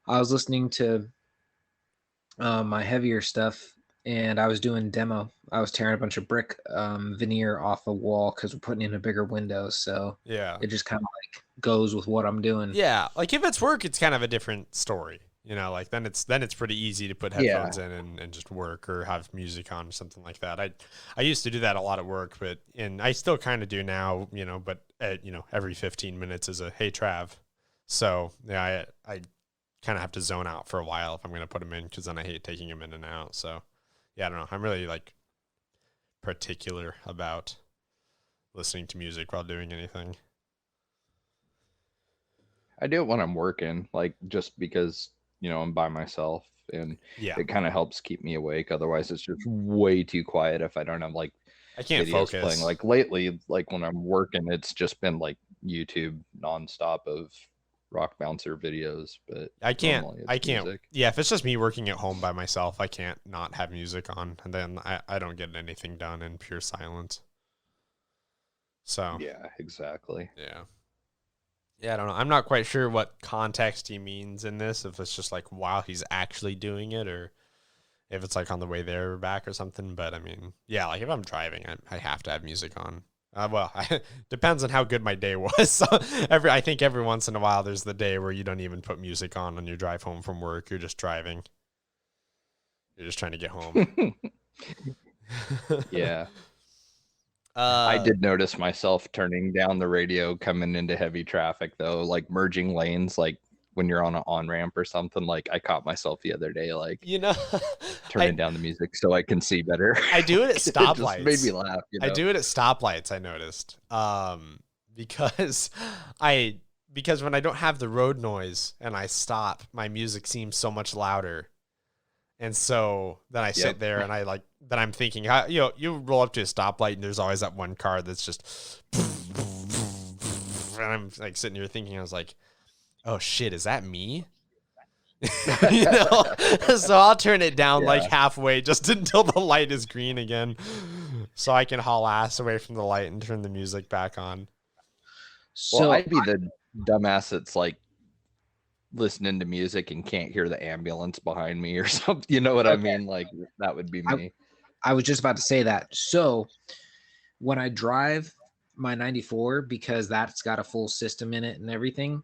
I was listening to my heavier stuff, and I was doing demo. I was tearing a bunch of brick veneer off a wall because we're putting in a bigger window. So yeah, it just kind of like goes with what I'm doing. Yeah, like if it's work, it's kind of a different story. Like then it's pretty easy to put headphones in and just work or have music on or something like that. I used to do that a lot at work, and I still kind of do now. But every 15 minutes is a hey Trav. So yeah, I kind of have to zone out for a while if I'm going to put them in, because then I hate taking them in and out. So yeah, I don't know. I'm really like particular about listening to music while doing anything. I do it when I'm working, like just because, I'm by myself and it kind of helps keep me awake. Otherwise it's just way too quiet if I don't have like I can't videos focus. playing. Like lately, like when I'm working, it's just been like YouTube nonstop of rock bouncer videos, but I can't music. Yeah, if it's just me working at home by myself, I can't not have music on, and then I don't get anything done in pure silence. So yeah, exactly. Yeah, I don't know. I'm not quite sure what context he means in this, if it's just like while he's actually doing it, or if it's like on the way there or back or something. But I mean, yeah, like if I'm driving, I have to have music on. Depends on how good my day was. So I think every once in a while there's the day where you don't even put music on your drive home from work. You're just driving. You're just trying to get home. Yeah. I did notice myself turning down the radio coming into heavy traffic though, like merging lanes, like when you're on an on-ramp or something. Like I caught myself the other day, like turning down the music so I can see better. I do it at stoplights. It just made me laugh. I do it at stoplights, I noticed. Because when I don't have the road noise and I stop, my music seems so much louder. And so then I sit there and then I'm thinking, you roll up to a stoplight and there's always that one car that's just, and I'm like sitting here thinking, I was like, oh shit, is that me? So I'll turn it down like halfway just until the light is green again, so I can haul ass away from the light and turn the music back on. So I'd be the dumbass that's like listening to music and can't hear the ambulance behind me or something. You know what I mean? Like that would be me. I was just about to say that. So when I drive my 94, because that's got a full system in it and everything,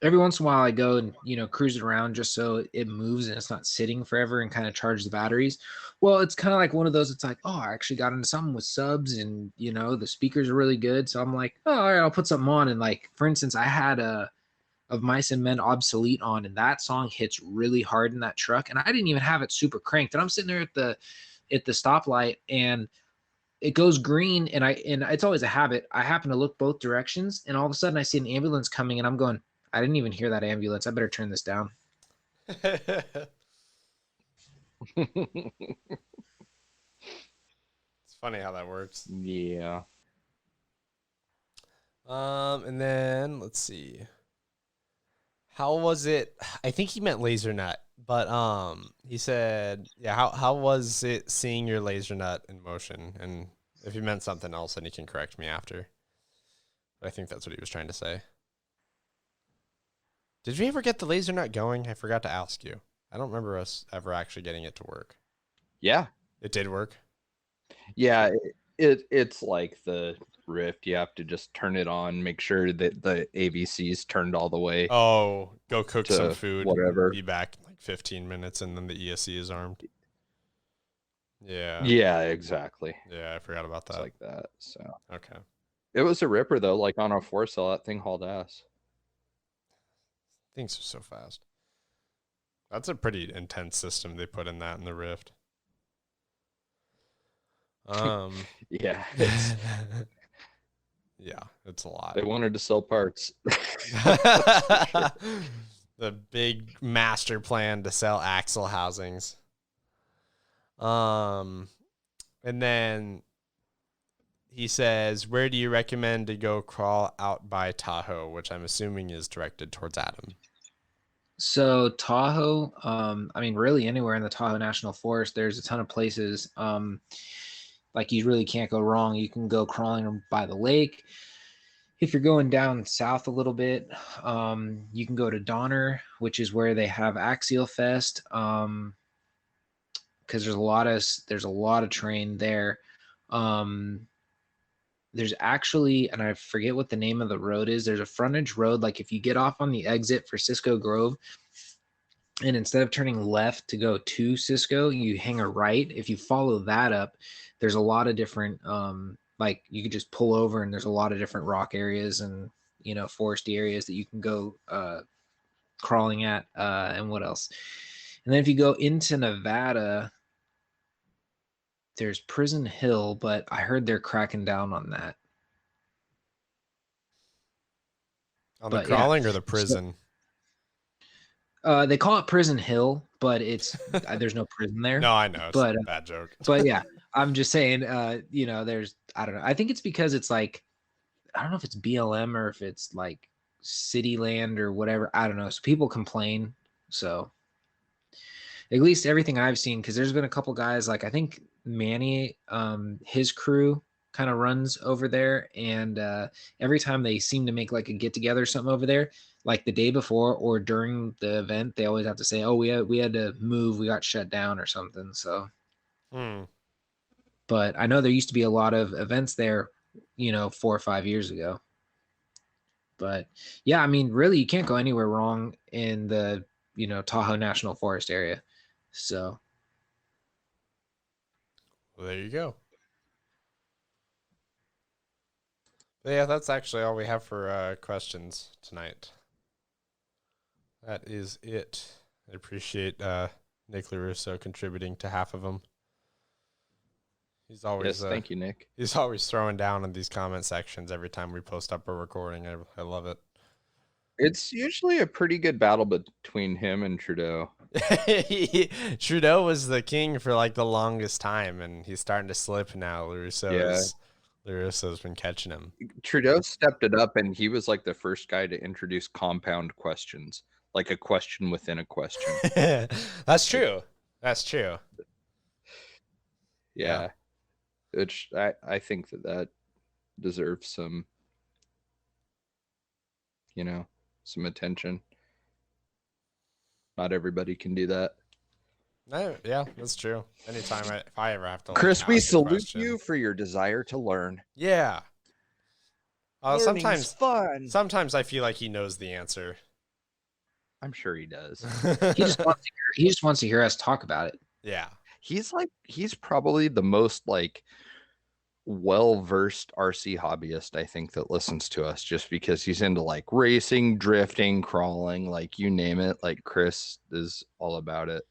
every once in a while I go and, cruise it around just so it moves and it's not sitting forever and kind of charge the batteries. Well, it's kind of like one of those, it's like, oh, I actually got into something with subs and, the speakers are really good. So I'm like, oh, all right, I'll put something on. And like, for instance, I had Of Mice and Men Obsolete on, and that song hits really hard in that truck. And I didn't even have it super cranked. And I'm sitting there at the stoplight and it goes green, and it's always a habit. I happen to look both directions, and all of a sudden I see an ambulance coming and I'm going, I didn't even hear that ambulance. I better turn this down. It's funny how that works. Yeah. And then let's see. How was it? I think he meant laser nut, but he said, yeah, how was it seeing your laser nut in motion? And if he meant something else, then he can correct me after. But I think that's what he was trying to say. Did we ever get the laser nut going? I forgot to ask you. I don't remember us ever actually getting it to work. Yeah. It did work? Yeah, it's like the Rift. You have to just turn it on, make sure that the AVC's turned all the way. Oh, go cook some food. Whatever. Be back in like 15 minutes, and then the ESC is armed. Yeah. Yeah, exactly. Yeah, I forgot about that. It's like that. So okay. It was a ripper though, like on a 4-cell, that thing hauled ass. Things are so fast. That's a pretty intense system they put in that in the Rift. Yeah, Yeah, it's a lot. they wanted to sell parts. The big master plan to sell axle housings. And then he says, where do you recommend to go crawl out by Tahoe, which I'm assuming is directed towards Adam. So Tahoe, I mean, really anywhere in the Tahoe National Forest, there's a ton of places. Like you really can't go wrong. You can go crawling by the lake. If you're going down south a little bit, you can go to Donner, which is where they have Axial Fest. Because there's a lot of terrain there. There's actually, and I forget what the name of the road is. There's a frontage road. Like if you get off on the exit for Cisco Grove, and instead of turning left to go to Cisco, you hang a right. If you follow that up, there's a lot of different, like you could just pull over, and there's a lot of different rock areas and foresty areas that you can go crawling at. And what else? And then if you go into Nevada, there's Prison Hill, but I heard they're cracking down on that. On the crawling or the prison? They call it Prison Hill, but it's there's no prison there. No, I know. It's a bad joke. But yeah, I'm just saying, there's, I don't know. I think it's because it's like, I don't know if it's BLM or if it's like city land or whatever. I don't know. So people complain. So at least everything I've seen, because there's been a couple guys, like I think Manny, his crew kind of runs over there, and every time they seem to make like a get together or something over there, like the day before or during the event, they always have to say, oh, we had to move, we got shut down or something. So but I know there used to be a lot of events there 4 or 5 years ago. But yeah, I mean, really you can't go anywhere wrong in the Tahoe National Forest area. So well, there you go. But yeah, that's actually all we have for questions tonight. That is it. I appreciate Nick LaRusso contributing to half of them. He's always thank you, Nick. He's always throwing down in these comment sections every time we post up a recording. I love it. It's usually a pretty good battle between him and Trudeau. Trudeau was the king for like the longest time, and he's starting to slip now. LaRusso's been catching him. Trudeau stepped it up, and he was like the first guy to introduce compound questions, like a question within a question. That's true. That's true. Yeah. Which I think that deserves some, some attention. Not everybody can do that. No, yeah, that's true. Anytime if I ever have to, Chris, we ask a salute question. you for your desire to learn. Yeah. Learning's fun. Sometimes I feel like he knows the answer. I'm sure he does. he just wants to hear us talk about it. Yeah. He's probably the most like well-versed RC hobbyist I think that listens to us, just because he's into like racing, drifting, crawling, like you name it. Like Chris is all about it.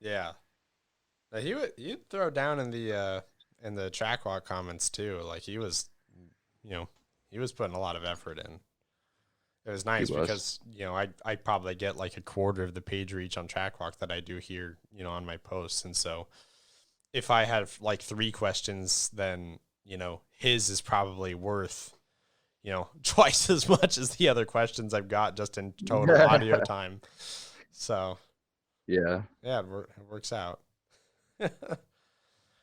Yeah. He'd throw down in the track walk comments too. Like he was putting a lot of effort in. It was nice because I probably get like a quarter of the page reach on track walk that I do here on my posts, and so if I have like 3 questions, then his is probably worth twice as much as the other questions I've got just in total audio time. So yeah, it works out.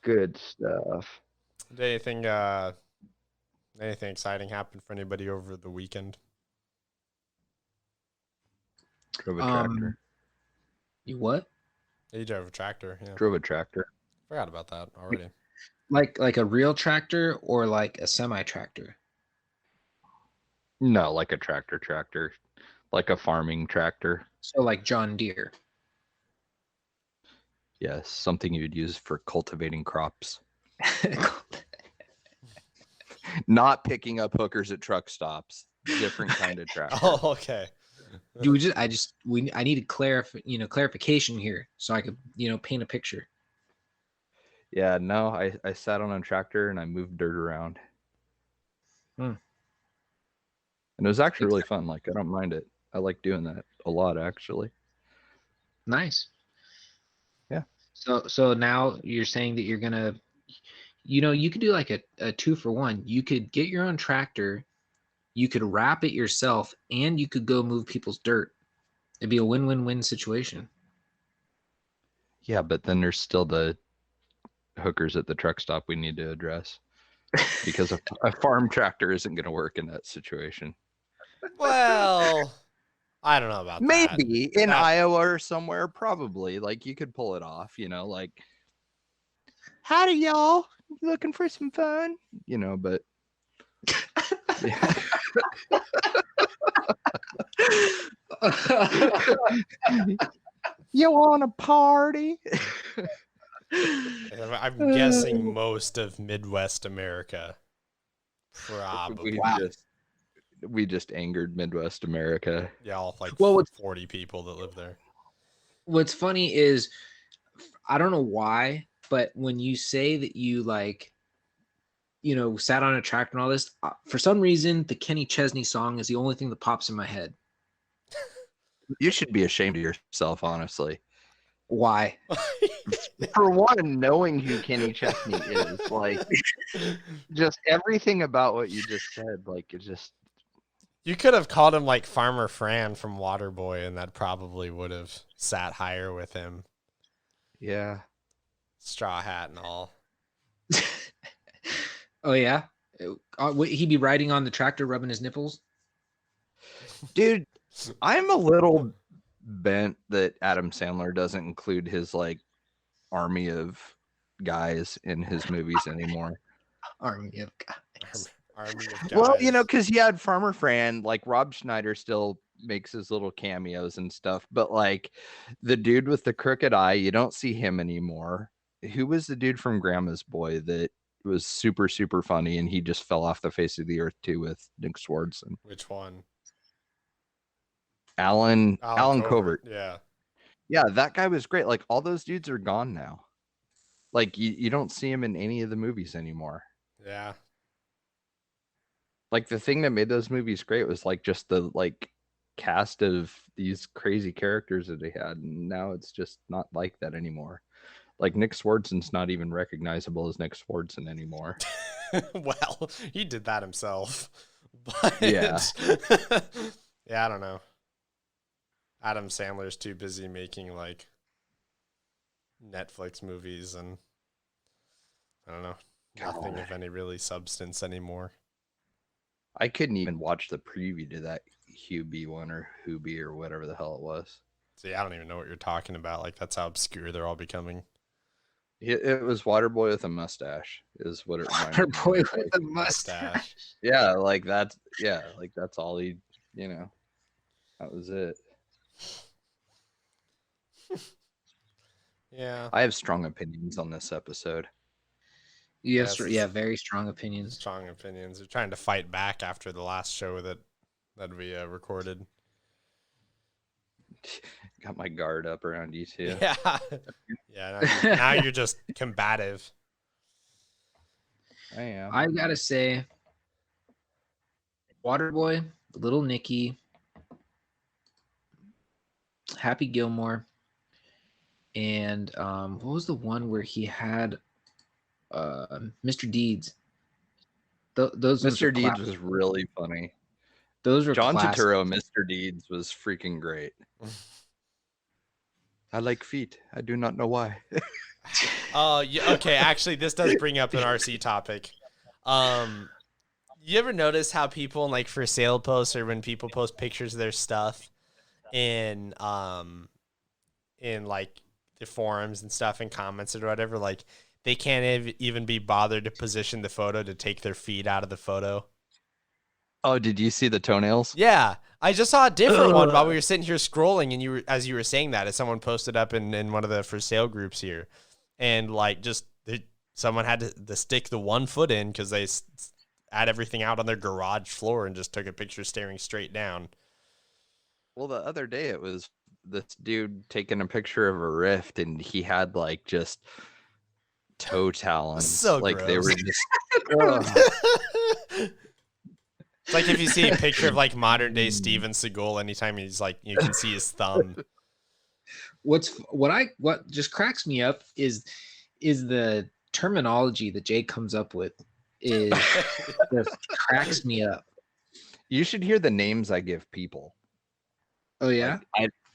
Good stuff. Did anything exciting happen for anybody over the weekend? Drove a tractor. You what? You drove a tractor. Yeah. Drove a tractor. Forgot about that already. Like a real tractor or like a semi tractor? No, like a tractor, like a farming tractor. So like John Deere. Yes, something you'd use for cultivating crops. Not picking up hookers at truck stops. Different kind of tractor. Oh, okay. I needed clarification here so I could, paint a picture. Yeah, no, I sat on a tractor and I moved dirt around. Hmm. And it was actually really fun. Like, I don't mind it. I like doing that a lot, actually. Nice. Yeah. So now you're saying that you're gonna, you could do like a 2-for-1. You could get your own tractor, you could wrap it yourself, and you could go move people's dirt. It'd be a win-win-win situation. Yeah, but then there's still the hookers at the truck stop we need to address. Because a farm tractor isn't going to work in that situation. Well, I don't know about that. Maybe in Iowa or somewhere, probably. Like, you could pull it off, like, howdy, y'all. Looking for some fun? But. Yeah. You want a party? I'm guessing most of Midwest America. Probably. We just angered Midwest America. Yeah, all like 40 people that live there. What's funny is, I don't know why, but when you say that you sat on a tractor and all this, for some reason, the Kenny Chesney song is the only thing that pops in my head. You should be ashamed of yourself, honestly. Why? For one, knowing who Kenny Chesney is, like, just everything about what you just said, like, it just. You could have called him like Farmer Fran from Waterboy, and that probably would have sat higher with him. Yeah. Straw hat and all. Oh, yeah? Would he be riding on the tractor rubbing his nipples? Dude, I'm a little bent that Adam Sandler doesn't include his, like, army of guys in his movies anymore. Army of guys. Army of guys. Well, because he had Farmer Fran, like, Rob Schneider still makes his little cameos and stuff, but, like, the dude with the crooked eye, you don't see him anymore. Who was the dude from Grandma's Boy that was super, super funny, and he just fell off the face of the earth, too, with Nick Swardson? Which one? Alan Covert. Yeah. Yeah, that guy was great. Like, all those dudes are gone now. Like, you don't see him in any of the movies anymore. Yeah. Like, the thing that made those movies great was, like, just the, like, cast of these crazy characters that they had. And now it's just not like that anymore. Like, Nick Swardson's not even recognizable as Nick Swardson anymore. Well, he did that himself. But Yeah. Yeah, I don't know. Adam Sandler's too busy making, like, Netflix movies, and I don't know, nothing of any really substance anymore. I couldn't even watch the preview to that Hubie one or Hubie or whatever the hell it was. See, I don't even know what you're talking about. Like, that's how obscure they're all becoming. It was Waterboy with a mustache is what it reminded me. Waterboy with a mustache. Yeah, like that's all he, that was it. Yeah. I have strong opinions on this episode. Yes, Yes. yeah, very strong opinions. Strong opinions. They're trying to fight back after the last show that we recorded. Got my guard up around you too. Yeah. Yeah. Now you're just combative. I am. I gotta say, Waterboy, Little Nicky, Happy Gilmore, and what was the one where he had Mr. Deeds? Those Mr. Deeds was really funny. Those were John classic. Turturro, Mr. Deeds was freaking great. I like feet. I do not know why. Oh, yeah, okay. Actually, this does bring up an RC topic. You ever notice how people in, like, for sale posts, or when people post pictures of their stuff in like the forums and stuff and comments or whatever, like, they can't even be bothered to position the photo to take their feet out of the photo? Oh, did you see the toenails? Yeah, I just saw a different one while we were sitting here scrolling, and as you were saying that, as someone posted up in one of the for sale groups here, and, like, just someone had to stick the 1 foot in because they had everything out on their garage floor and just took a picture staring straight down. Well, the other day it was this dude taking a picture of a rift, and he had like just toe talons. So like they gross. were just. It's like if you see a picture of like modern day Steven Seagal, anytime he's like, you can see his thumb. What just cracks me up is the terminology that Jay comes up with is just cracks me up. You should hear the names I give people. Oh yeah.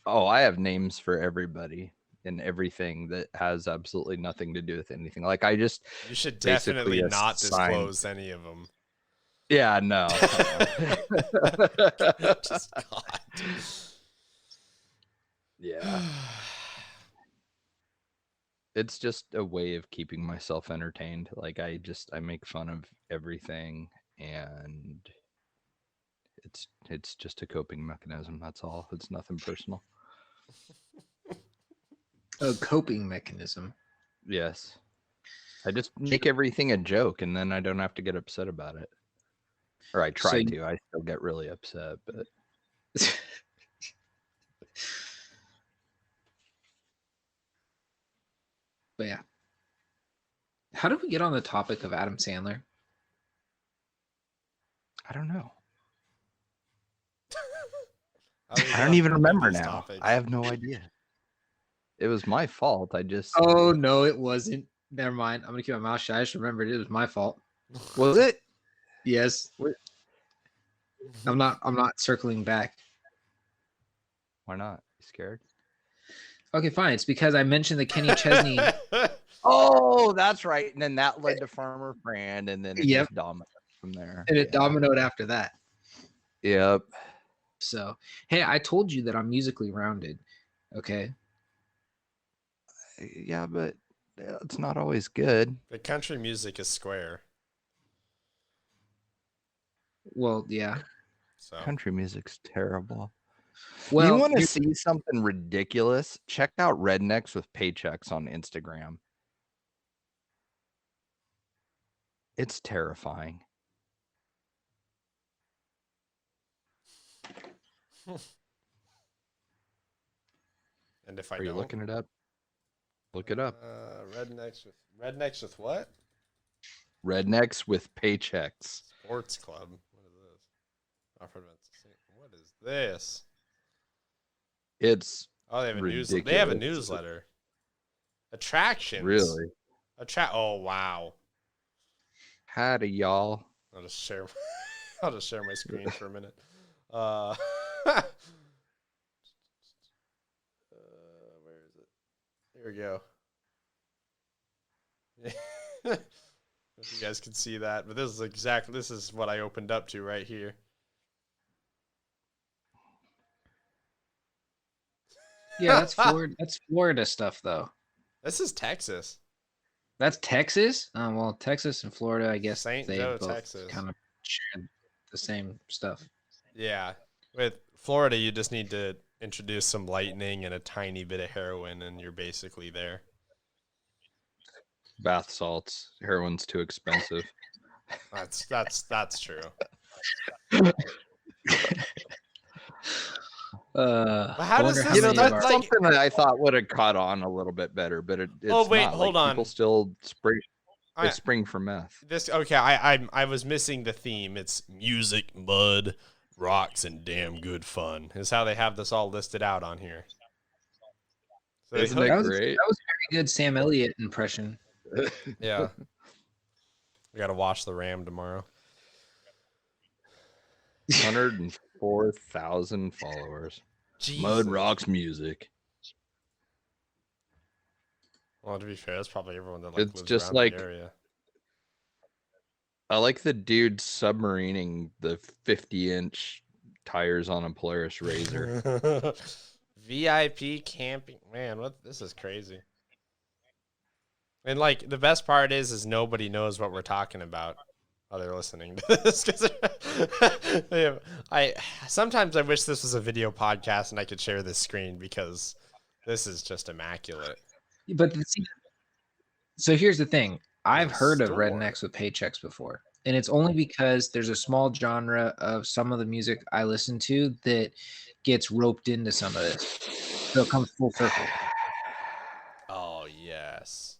I have names for everybody and everything that has absolutely nothing to do with anything. Like You should definitely basically not assign- disclose any of them. Yeah, no. Just God. Yeah. It's just a way of keeping myself entertained. Like I make fun of everything, and it's just a coping mechanism. That's all. It's nothing personal. A coping mechanism. Yes. I just make everything a joke, and then I don't have to get upset about it. Or I try to. I still get really upset, but But yeah. How did we get on the topic of Adam Sandler? I don't know. I I don't even remember these now. topics. I have no idea. It was my fault. I just Oh no, it wasn't. Never mind. I'm gonna keep my mouth shut. I just remembered it was my fault. was it? Yes. What? I'm not circling back. Why not? You scared? Okay, fine. It's because I mentioned the Kenny Chesney. Oh, that's right. And then that led to Farmer Brand, and then it Yep. just dominated from there. And it Yeah. dominoed after that. Yep. So, hey, I told you that I'm musically rounded. Okay. Yeah, but it's not always good. The country music is square. Well, yeah. So Country music's terrible. Well, you want to see something ridiculous? Check out Rednecks with Paychecks on Instagram. It's terrifying. and if I Are you don't, looking it up? Look it up. rednecks with what? Rednecks with Paychecks. Sports club. What is this? Offered events. What is this? It's Oh, they have a newsletter. They have a ridiculous. newsletter. Attractions. really. Oh wow. Howdy, y'all. I'll just share. I'll just share my screen for a minute. Where is it? Here we go. If you guys can see that, but this is what I opened up to right here. yeah, that's Florida. That's Florida stuff, though. This is Texas. That's Texas. Well, Texas and Florida, I guess St. they Joe, both Texas. kind of share the same stuff. Yeah. With Florida, you just need to introduce some lightning and a tiny bit of heroin, and you're basically there. Bath salts. Heroin's too expensive. That's true. How does this- You know, that's like- something that I thought would have caught on a little bit better, but it's Oh, wait, not. hold Like, on. People still spring. They I- spring for meth. This okay. I was missing the theme. It's music, mud, rocks, and damn good fun. Is how they have this all listed out on here. So they Isn't hook- it that was great? a very good Sam Elliott impression. yeah. We gotta watch the Ram tomorrow. 104,000 followers. Mud Jesus. Rocks Music. Well, to be fair, that's probably everyone that like It's lives just around like- the area. I like the dude submarining the 50-inch tires on a Polaris Razor. VIP camping, man. What this is crazy. And like the best part is nobody knows what we're talking about while they're listening to this. 'Cause sometimes I wish this was a video podcast and I could share this screen because this is just immaculate. But so here's the thing. I've heard of Store. rednecks with paychecks before. And it's only because there's a small genre of some of the music I listen to that gets roped into some of this. So it comes full circle. Oh yes.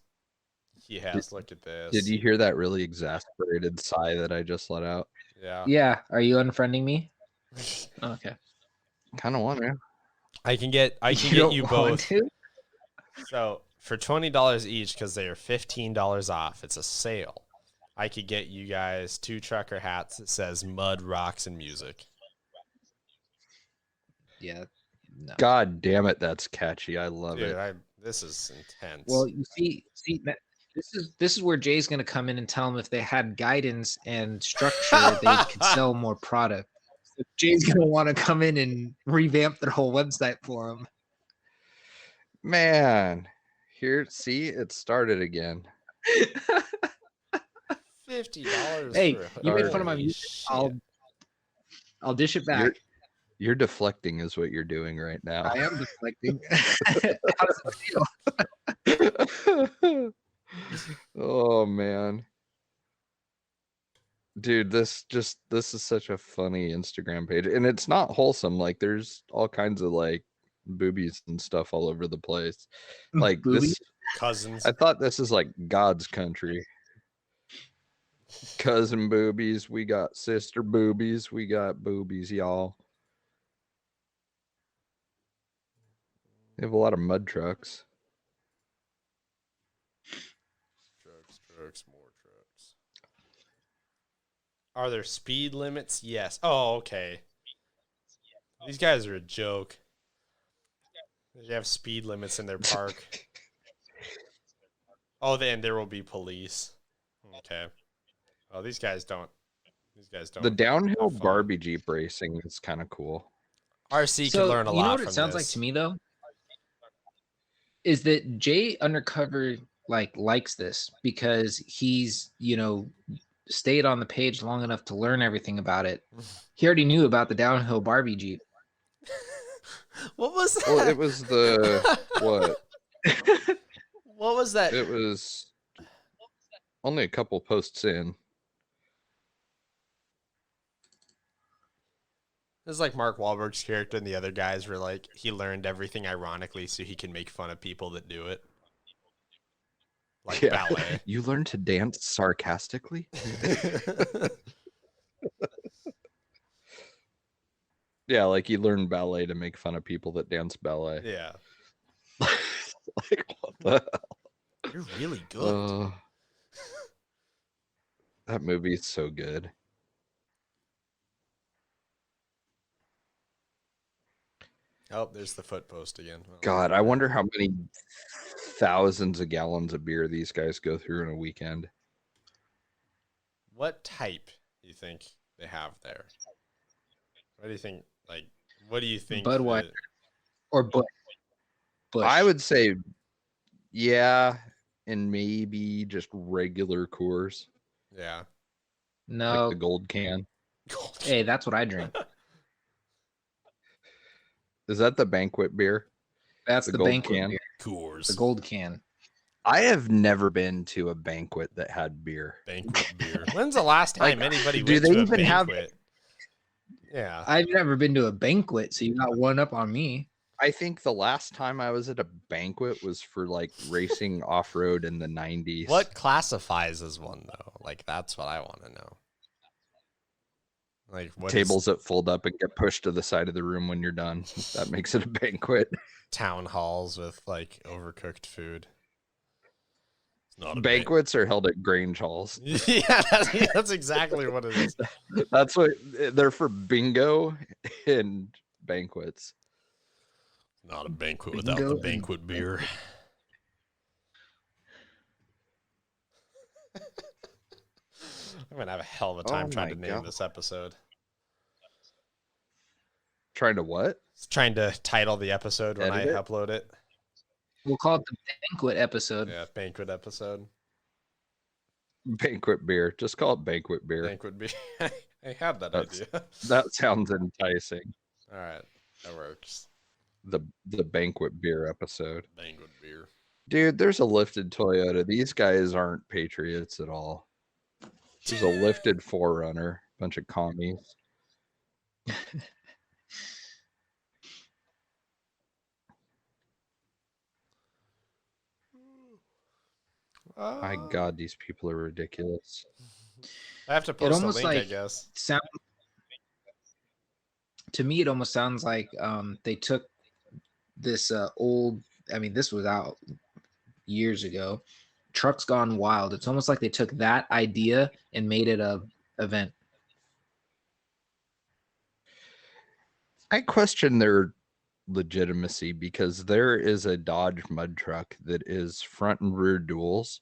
Yes, look at this. Did you hear that really exasperated sigh that I just let out? Yeah. Yeah. Are you unfriending me? Okay. Kind of want to. I can get don't you want both. to? So for $20 each, because they are $15 off, it's a sale. I could get you guys 2 trucker hats that says Mud, Rocks, and Music. Yeah. No. God damn it, that's catchy. I love Dude, it. this is intense. Well, you see, Matt, this is where Jay's going to come in and tell them if they had guidance and structure, they could sell more product. So Jay's going to want to come in and revamp their whole website for them. Man, here, see, it started again. $50. Hey, for you made fun of my holy music. shit. I'll dish it back. You're deflecting, is what you're doing right now. I am deflecting. How does it feel? Oh man, dude, this is such a funny Instagram page, and it's not wholesome. Like, there's all kinds of like boobies and stuff all over the place. Like Boobies? this, Cousins. I thought this is like God's country. Cousin boobies, we got sister boobies, we got boobies, y'all. They have a lot of mud trucks. Trucks, more trucks. Are there speed limits? Yes. Oh, okay. These guys are a joke. They have speed limits in their park. Oh, then there will be police. Okay. Well, these guys don't. The downhill have fun. Barbie Jeep racing is kind of cool. RC So could learn a lot you know what from it sounds like this. to me though? Is that Jay Undercover likes this because he's, stayed on the page long enough to learn everything about it. He already knew about the downhill Barbie Jeep. What was that? Well, it was the what? What was that? It was only a couple posts in. It was like Mark Wahlberg's character and the other guys were like, he learned everything ironically so he can make fun of people that do it. Like ballet. You learned to dance sarcastically? Yeah, like you learned ballet to make fun of people that dance ballet. Yeah. Like, what the hell? You're really good. That movie is so good. Oh, there's the foot post again. Oh, God, I wonder how many thousands of gallons of beer these guys go through in a weekend. What type do you think they have there? What do you think? Like, what do you think? Budweiser. Or Busch. I would say, yeah, and maybe just regular Coors, Yeah. No. like the gold can. Hey, that's what I drink. Is that the banquet beer? That's the gold banquet can? beer. Coors. The gold can. I have never been to a banquet that had beer. Banquet beer. When's the last time anybody do went they to a even have- banquet? Yeah. I've never been to a banquet, so you got one up on me. I think the last time I was at a banquet was for like racing off road in the 90s. What classifies as one though? Like that's what I want to know. Like what Tables that fold up and get pushed to the side of the room when you're done. That makes it a banquet. town halls with like overcooked food. It's not a Banquets are held at Grange halls. yeah, that's exactly what it is. That's what they're for, bingo and banquets. Not a banquet without Bingo the banquet beer. I'm gonna have a hell of a time Oh trying my to name God. this episode. Trying to what? Trying to title the episode when Edit it? I upload it. We'll call it the banquet episode. Yeah, banquet episode. Banquet beer. Just call it banquet beer. Banquet beer. I had that That's- idea. That sounds enticing. All right, that works. The banquet beer episode. Banquet beer. Dude, there's a lifted Toyota. These guys aren't patriots at all. She's a lifted forerunner. Bunch of commies. My God, these people are ridiculous. I have to post a almost link, I like- guess. To me, it almost sounds like they took this old. I mean, this was out years ago. Trucks Gone Wild. It's almost like they took that idea and made it a event. I question their legitimacy because there is a Dodge mud truck that is front and rear duals,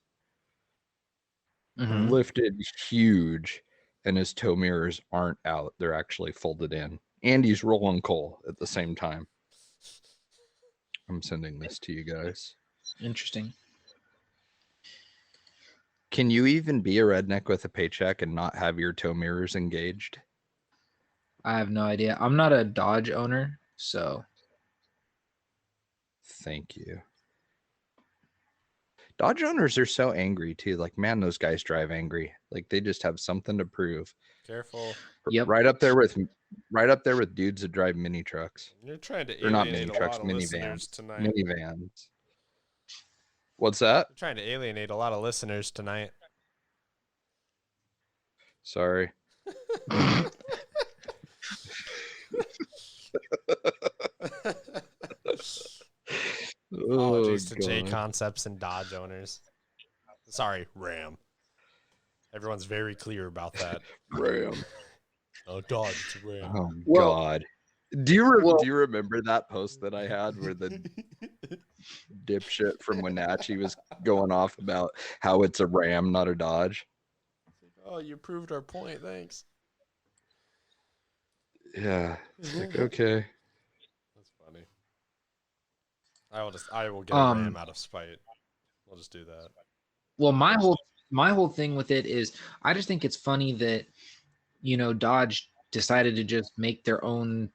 Mhm. lifted huge, and his tow mirrors aren't out. They're actually folded in. And he's rolling coal at the same time. I'm sending this to you guys. Interesting. Can you even be a redneck with a paycheck and not have your tow mirrors engaged? I have no idea. I'm not a Dodge owner, so Thank you. Dodge owners are so angry too. Like, man, those guys drive angry. Like, they just have something to prove. Careful. Yep. Right up there with dudes that drive mini trucks. You're trying to They're not alienate mini a trucks, lot of listeners minivans. tonight. Minivans. What's that? You're trying to alienate a lot of listeners tonight. Sorry. Apologies to J God. Concepts and Dodge owners. Sorry, Ram. Everyone's very clear about that. Ram. Oh, Dodge, it's Ram. Oh Well- God. Do you remember that post that I had where the dipshit from Wenatchee was going off about how it's a Ram, not a Dodge? Oh, you proved our point. Thanks. Yeah. It's like, okay. That's funny. I will get a Ram out of spite. We'll just do that. well, my whole thing with it is I just think it's funny that Dodge decided to just make their own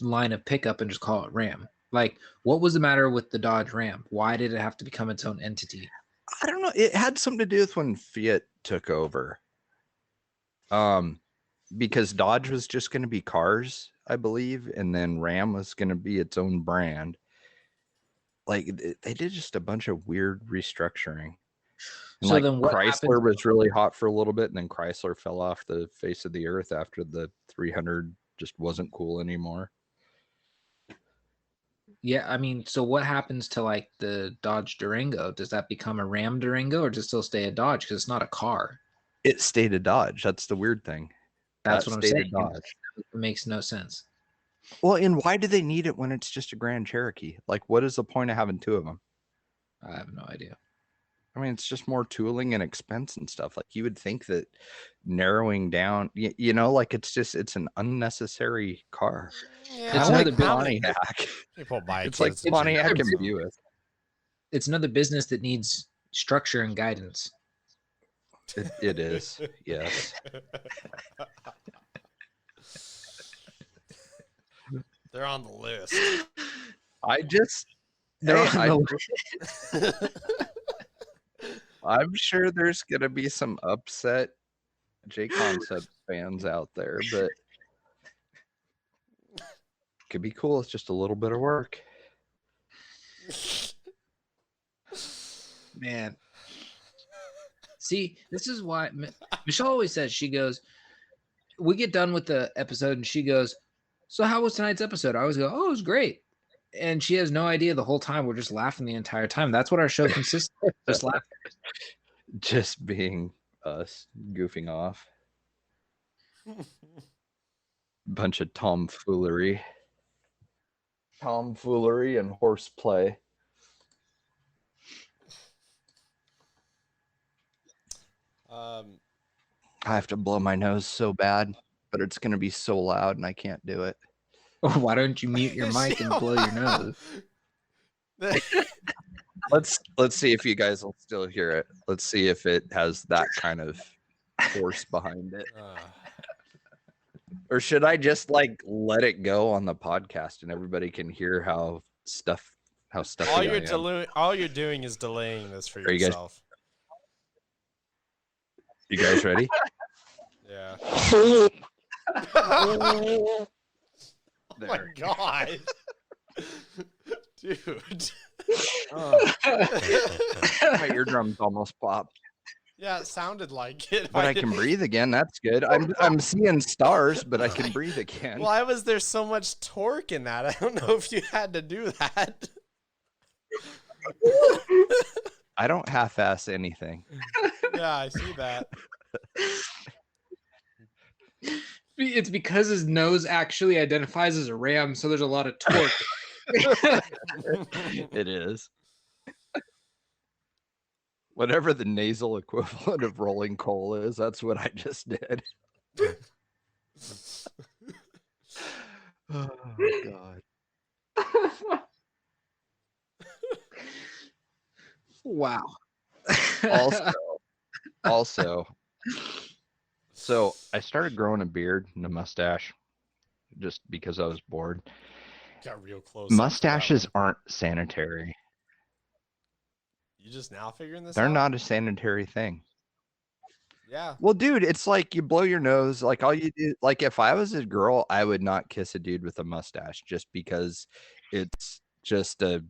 line of pickup and just call it Ram. Like, what was the matter with the Dodge Ram? Why did it have to become its own entity? I don't know. It had something to do with when Fiat took over. Because Dodge was just going to be cars, I believe, and then Ram was going to be its own brand. Like, they did just a bunch of weird restructuring. And So like, then what Chrysler happened- was really hot for a little bit, and then Chrysler fell off the face of the earth after the 300 just wasn't cool anymore. Yeah, I mean, so what happens to like the Dodge Durango? Does that become a Ram Durango or does it still stay a Dodge because it's not a car? It stayed a Dodge. That's the weird thing. That's That what I'm stayed a saying. Dodge. It makes no sense. Well, and why do they need it when it's just a Grand Cherokee? Like, what is the point of having two of them? I have no idea. I mean, it's just more tooling and expense and stuff. Like, you would think that narrowing down, like it's an unnecessary car. Yeah, It's Kinda another like bit- Pontiac. people buy It's like kids' Pontiac and it's- Buick. It's another business that needs structure and guidance. It is, yes. They're on the list. I just, They're hey, on the I'm sure there's gonna be some upset J Concept fans out there, but could be cool. It's just a little bit of work. Man. See, this is why Michelle always says, she goes, we get done with the episode and she goes, so how was tonight's episode? I always go, oh, it was great. And she has no idea the whole time. We're just laughing the entire time. That's what our show consists of. Just laughing. Just being us goofing off. Bunch of tomfoolery. Tomfoolery and horseplay. I have to blow my nose so bad, but it's gonna be so loud and I can't do it. Why don't you mute your mic and blow your nose? Let's see if you guys will still hear it. Let's see if it has that kind of force behind it. Or should I just like let it go on the podcast and everybody can hear how stuffy all you're doing is delaying this for Are you guys- yourself. You guys ready? Yeah. There. Oh my god. Dude. My eardrums almost popped. Yeah, it sounded like it. But I can breathe again. That's good. I'm seeing stars, but I can breathe again. Why was there so much torque in that? I don't know if you had to do that. I don't half-ass anything. Yeah, I see that. It's because his nose actually identifies as a ram, so there's a lot of torque. It is. Whatever the nasal equivalent of rolling coal is, that's what I just did. Oh, God. Wow. Also, so I started growing a beard and a mustache just because I was bored. Got real close. Mustaches aren't sanitary. You just now figuring this They're out? not a sanitary thing. Yeah. Well, dude, it's like you blow your nose. Like all you do, like if I was a girl, I would not kiss a dude with a mustache just because it's just a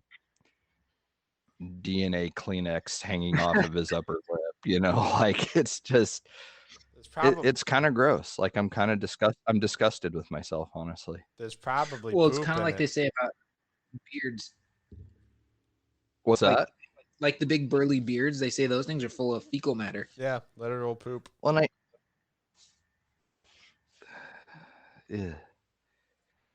DNA Kleenex hanging off of his upper lip. You know, like it's just, There's probably it's kind of gross. Like I'm kind of I'm disgusted with myself, honestly. there's probably Well, it's poop kind of in like it. they say about beards. What's Like- that? Like the big burly beards, they say those things are full of fecal matter. Yeah, literal poop. Well, yeah.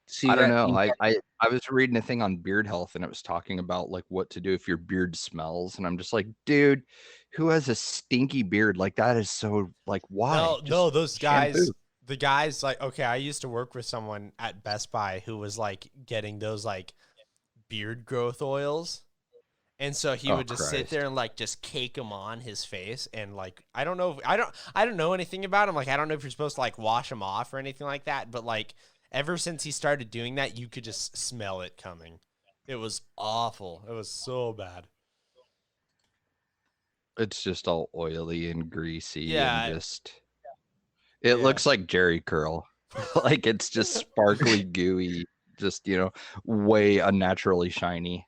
So I don't know. I was reading a thing on beard health and it was talking about like what to do if your beard smells. And I'm just like, dude, who has a stinky beard? Like that is so like why? No, Just no, those guys, shampoo. the guys like, okay, I used to work with someone at Best Buy who was like getting those like beard growth oils. And so he Oh, would just sit Christ. there and like just cake them on his face. And like, I don't know, I don't know anything about him. Like, I don't know if you're supposed to like wash them off or anything like that. But like, ever since he started doing that, you could just smell it coming. It was awful. It was so bad. It's just all oily and greasy Yeah. and just it Yeah. looks like Jerry curl. Like it's just sparkly, gooey, just way unnaturally shiny.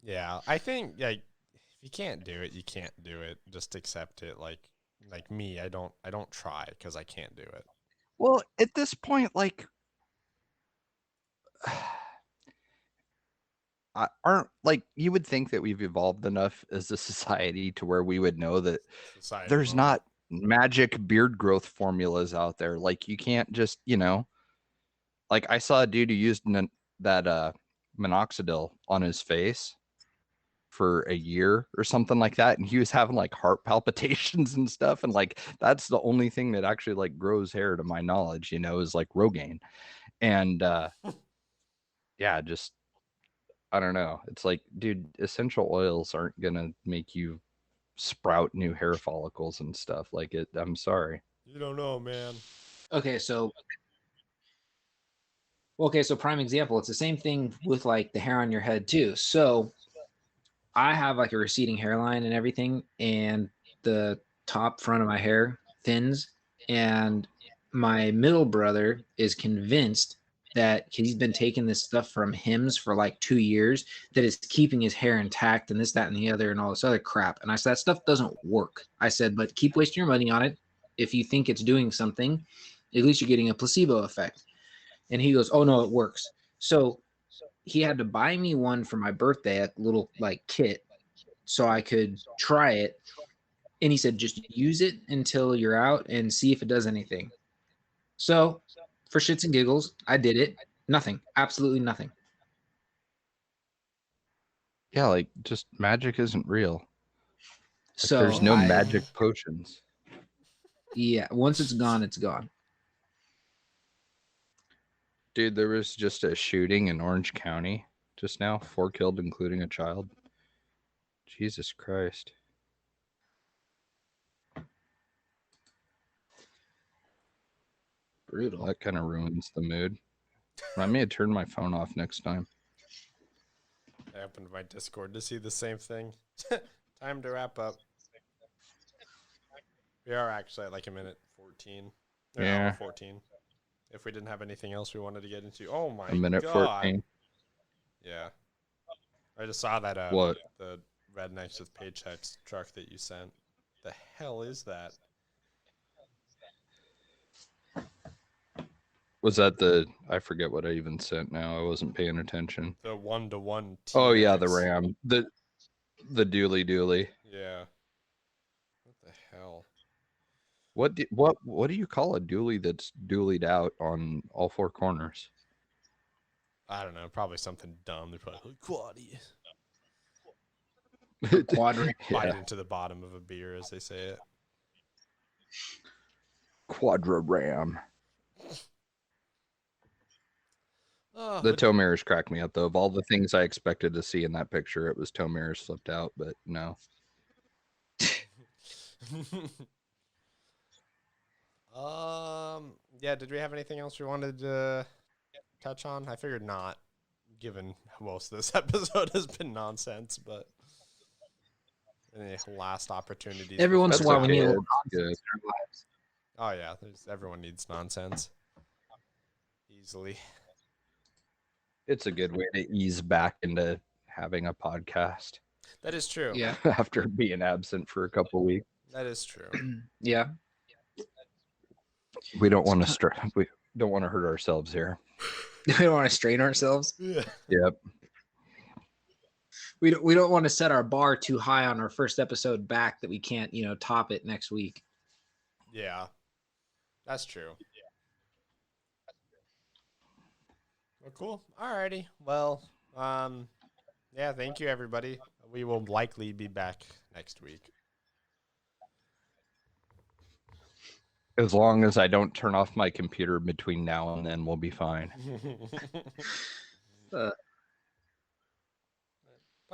Yeah, I think like if you can't do it, you can't do it. Just accept it. Like me, I don't try because I can't do it. Well, at this point, like aren't like you would think that we've evolved enough as a society to where we would know that Society there's moment. not magic beard growth formulas out there. Like you can't just, like I saw a dude who used that minoxidil on his face for a year or something like that, and he was having like heart palpitations and stuff, and like that's the only thing that actually like grows hair to my knowledge, is like Rogaine. And yeah, just I don't know. It's like, dude, essential oils aren't gonna make you sprout new hair follicles and stuff. Like it, I'm sorry. You don't know, man. Okay, so prime example, it's the same thing with like the hair on your head too. So I have like a receding hairline and everything, and the top front of my hair thins, and my middle brother is convinced that he's been taking this stuff from Hims for like 2 years that it's keeping his hair intact and this, that, and the other and all this other crap. And I said, that stuff doesn't work. I said, but keep wasting your money on it. If you think it's doing something, at least you're getting a placebo effect. And he goes, oh no, it works. So he had to buy me one for my birthday, a little like kit, so I could try it. And he said, just use it until you're out and see if it does anything. So for shits and giggles, I did it. Nothing, absolutely nothing. Yeah, like just magic isn't real. Like, So there's no I- magic potions. Yeah, once it's gone, it's gone. Dude, there was just a shooting in Orange County just now, 4 killed, including a child. Jesus Christ. Brutal. That kind of ruins the mood. I may turn my phone off next time. I opened my Discord to see the same thing. Time to wrap up. We are actually at like a minute 14. Or Yeah. hour 14. If we didn't have anything else we wanted to get into. Oh my A minute god. 14. Yeah. I just saw that What? the Rednecks with Paychecks truck that you sent. The hell is that? Was that the? I forget what I even sent now. I wasn't paying attention. The 1-to-1 Oh yeah, the TX. Ram. The dually. Yeah. What the hell? What do you call a dually that's dualied out on all four corners? I don't know. Probably something dumb. They're probably like, Quaddy. Quadrant. bite Yeah. into the bottom of a beer, as they say it. Quadra Ram. Oh, The but- toe mirrors cracked me up though. Of all the things I expected to see in that picture, it was toe mirrors flipped out, but no. Yeah, did we have anything else we wanted to touch on? I figured not, given most of this episode has been nonsense, but any last opportunities? Every once in a That's while, we okay, need a little it's good. nonsense in our lives. Oh yeah, everyone needs nonsense. Easily. It's a good way to ease back into having a podcast That is true. Yeah, after being absent for a couple weeks. That is true. yeah. We don't want to we don't want to hurt ourselves here. We don't want to strain ourselves. Yeah. Yep. We don't want to set our bar too high on our first episode back that we can't, top it next week. Yeah. That's true. Well, cool. Alrighty. Well, yeah, thank you everybody. We will likely be back next week. As long as I don't turn off my computer between now and then, we'll be fine. Bye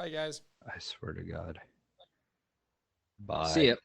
guys. I swear to God. Bye. See ya.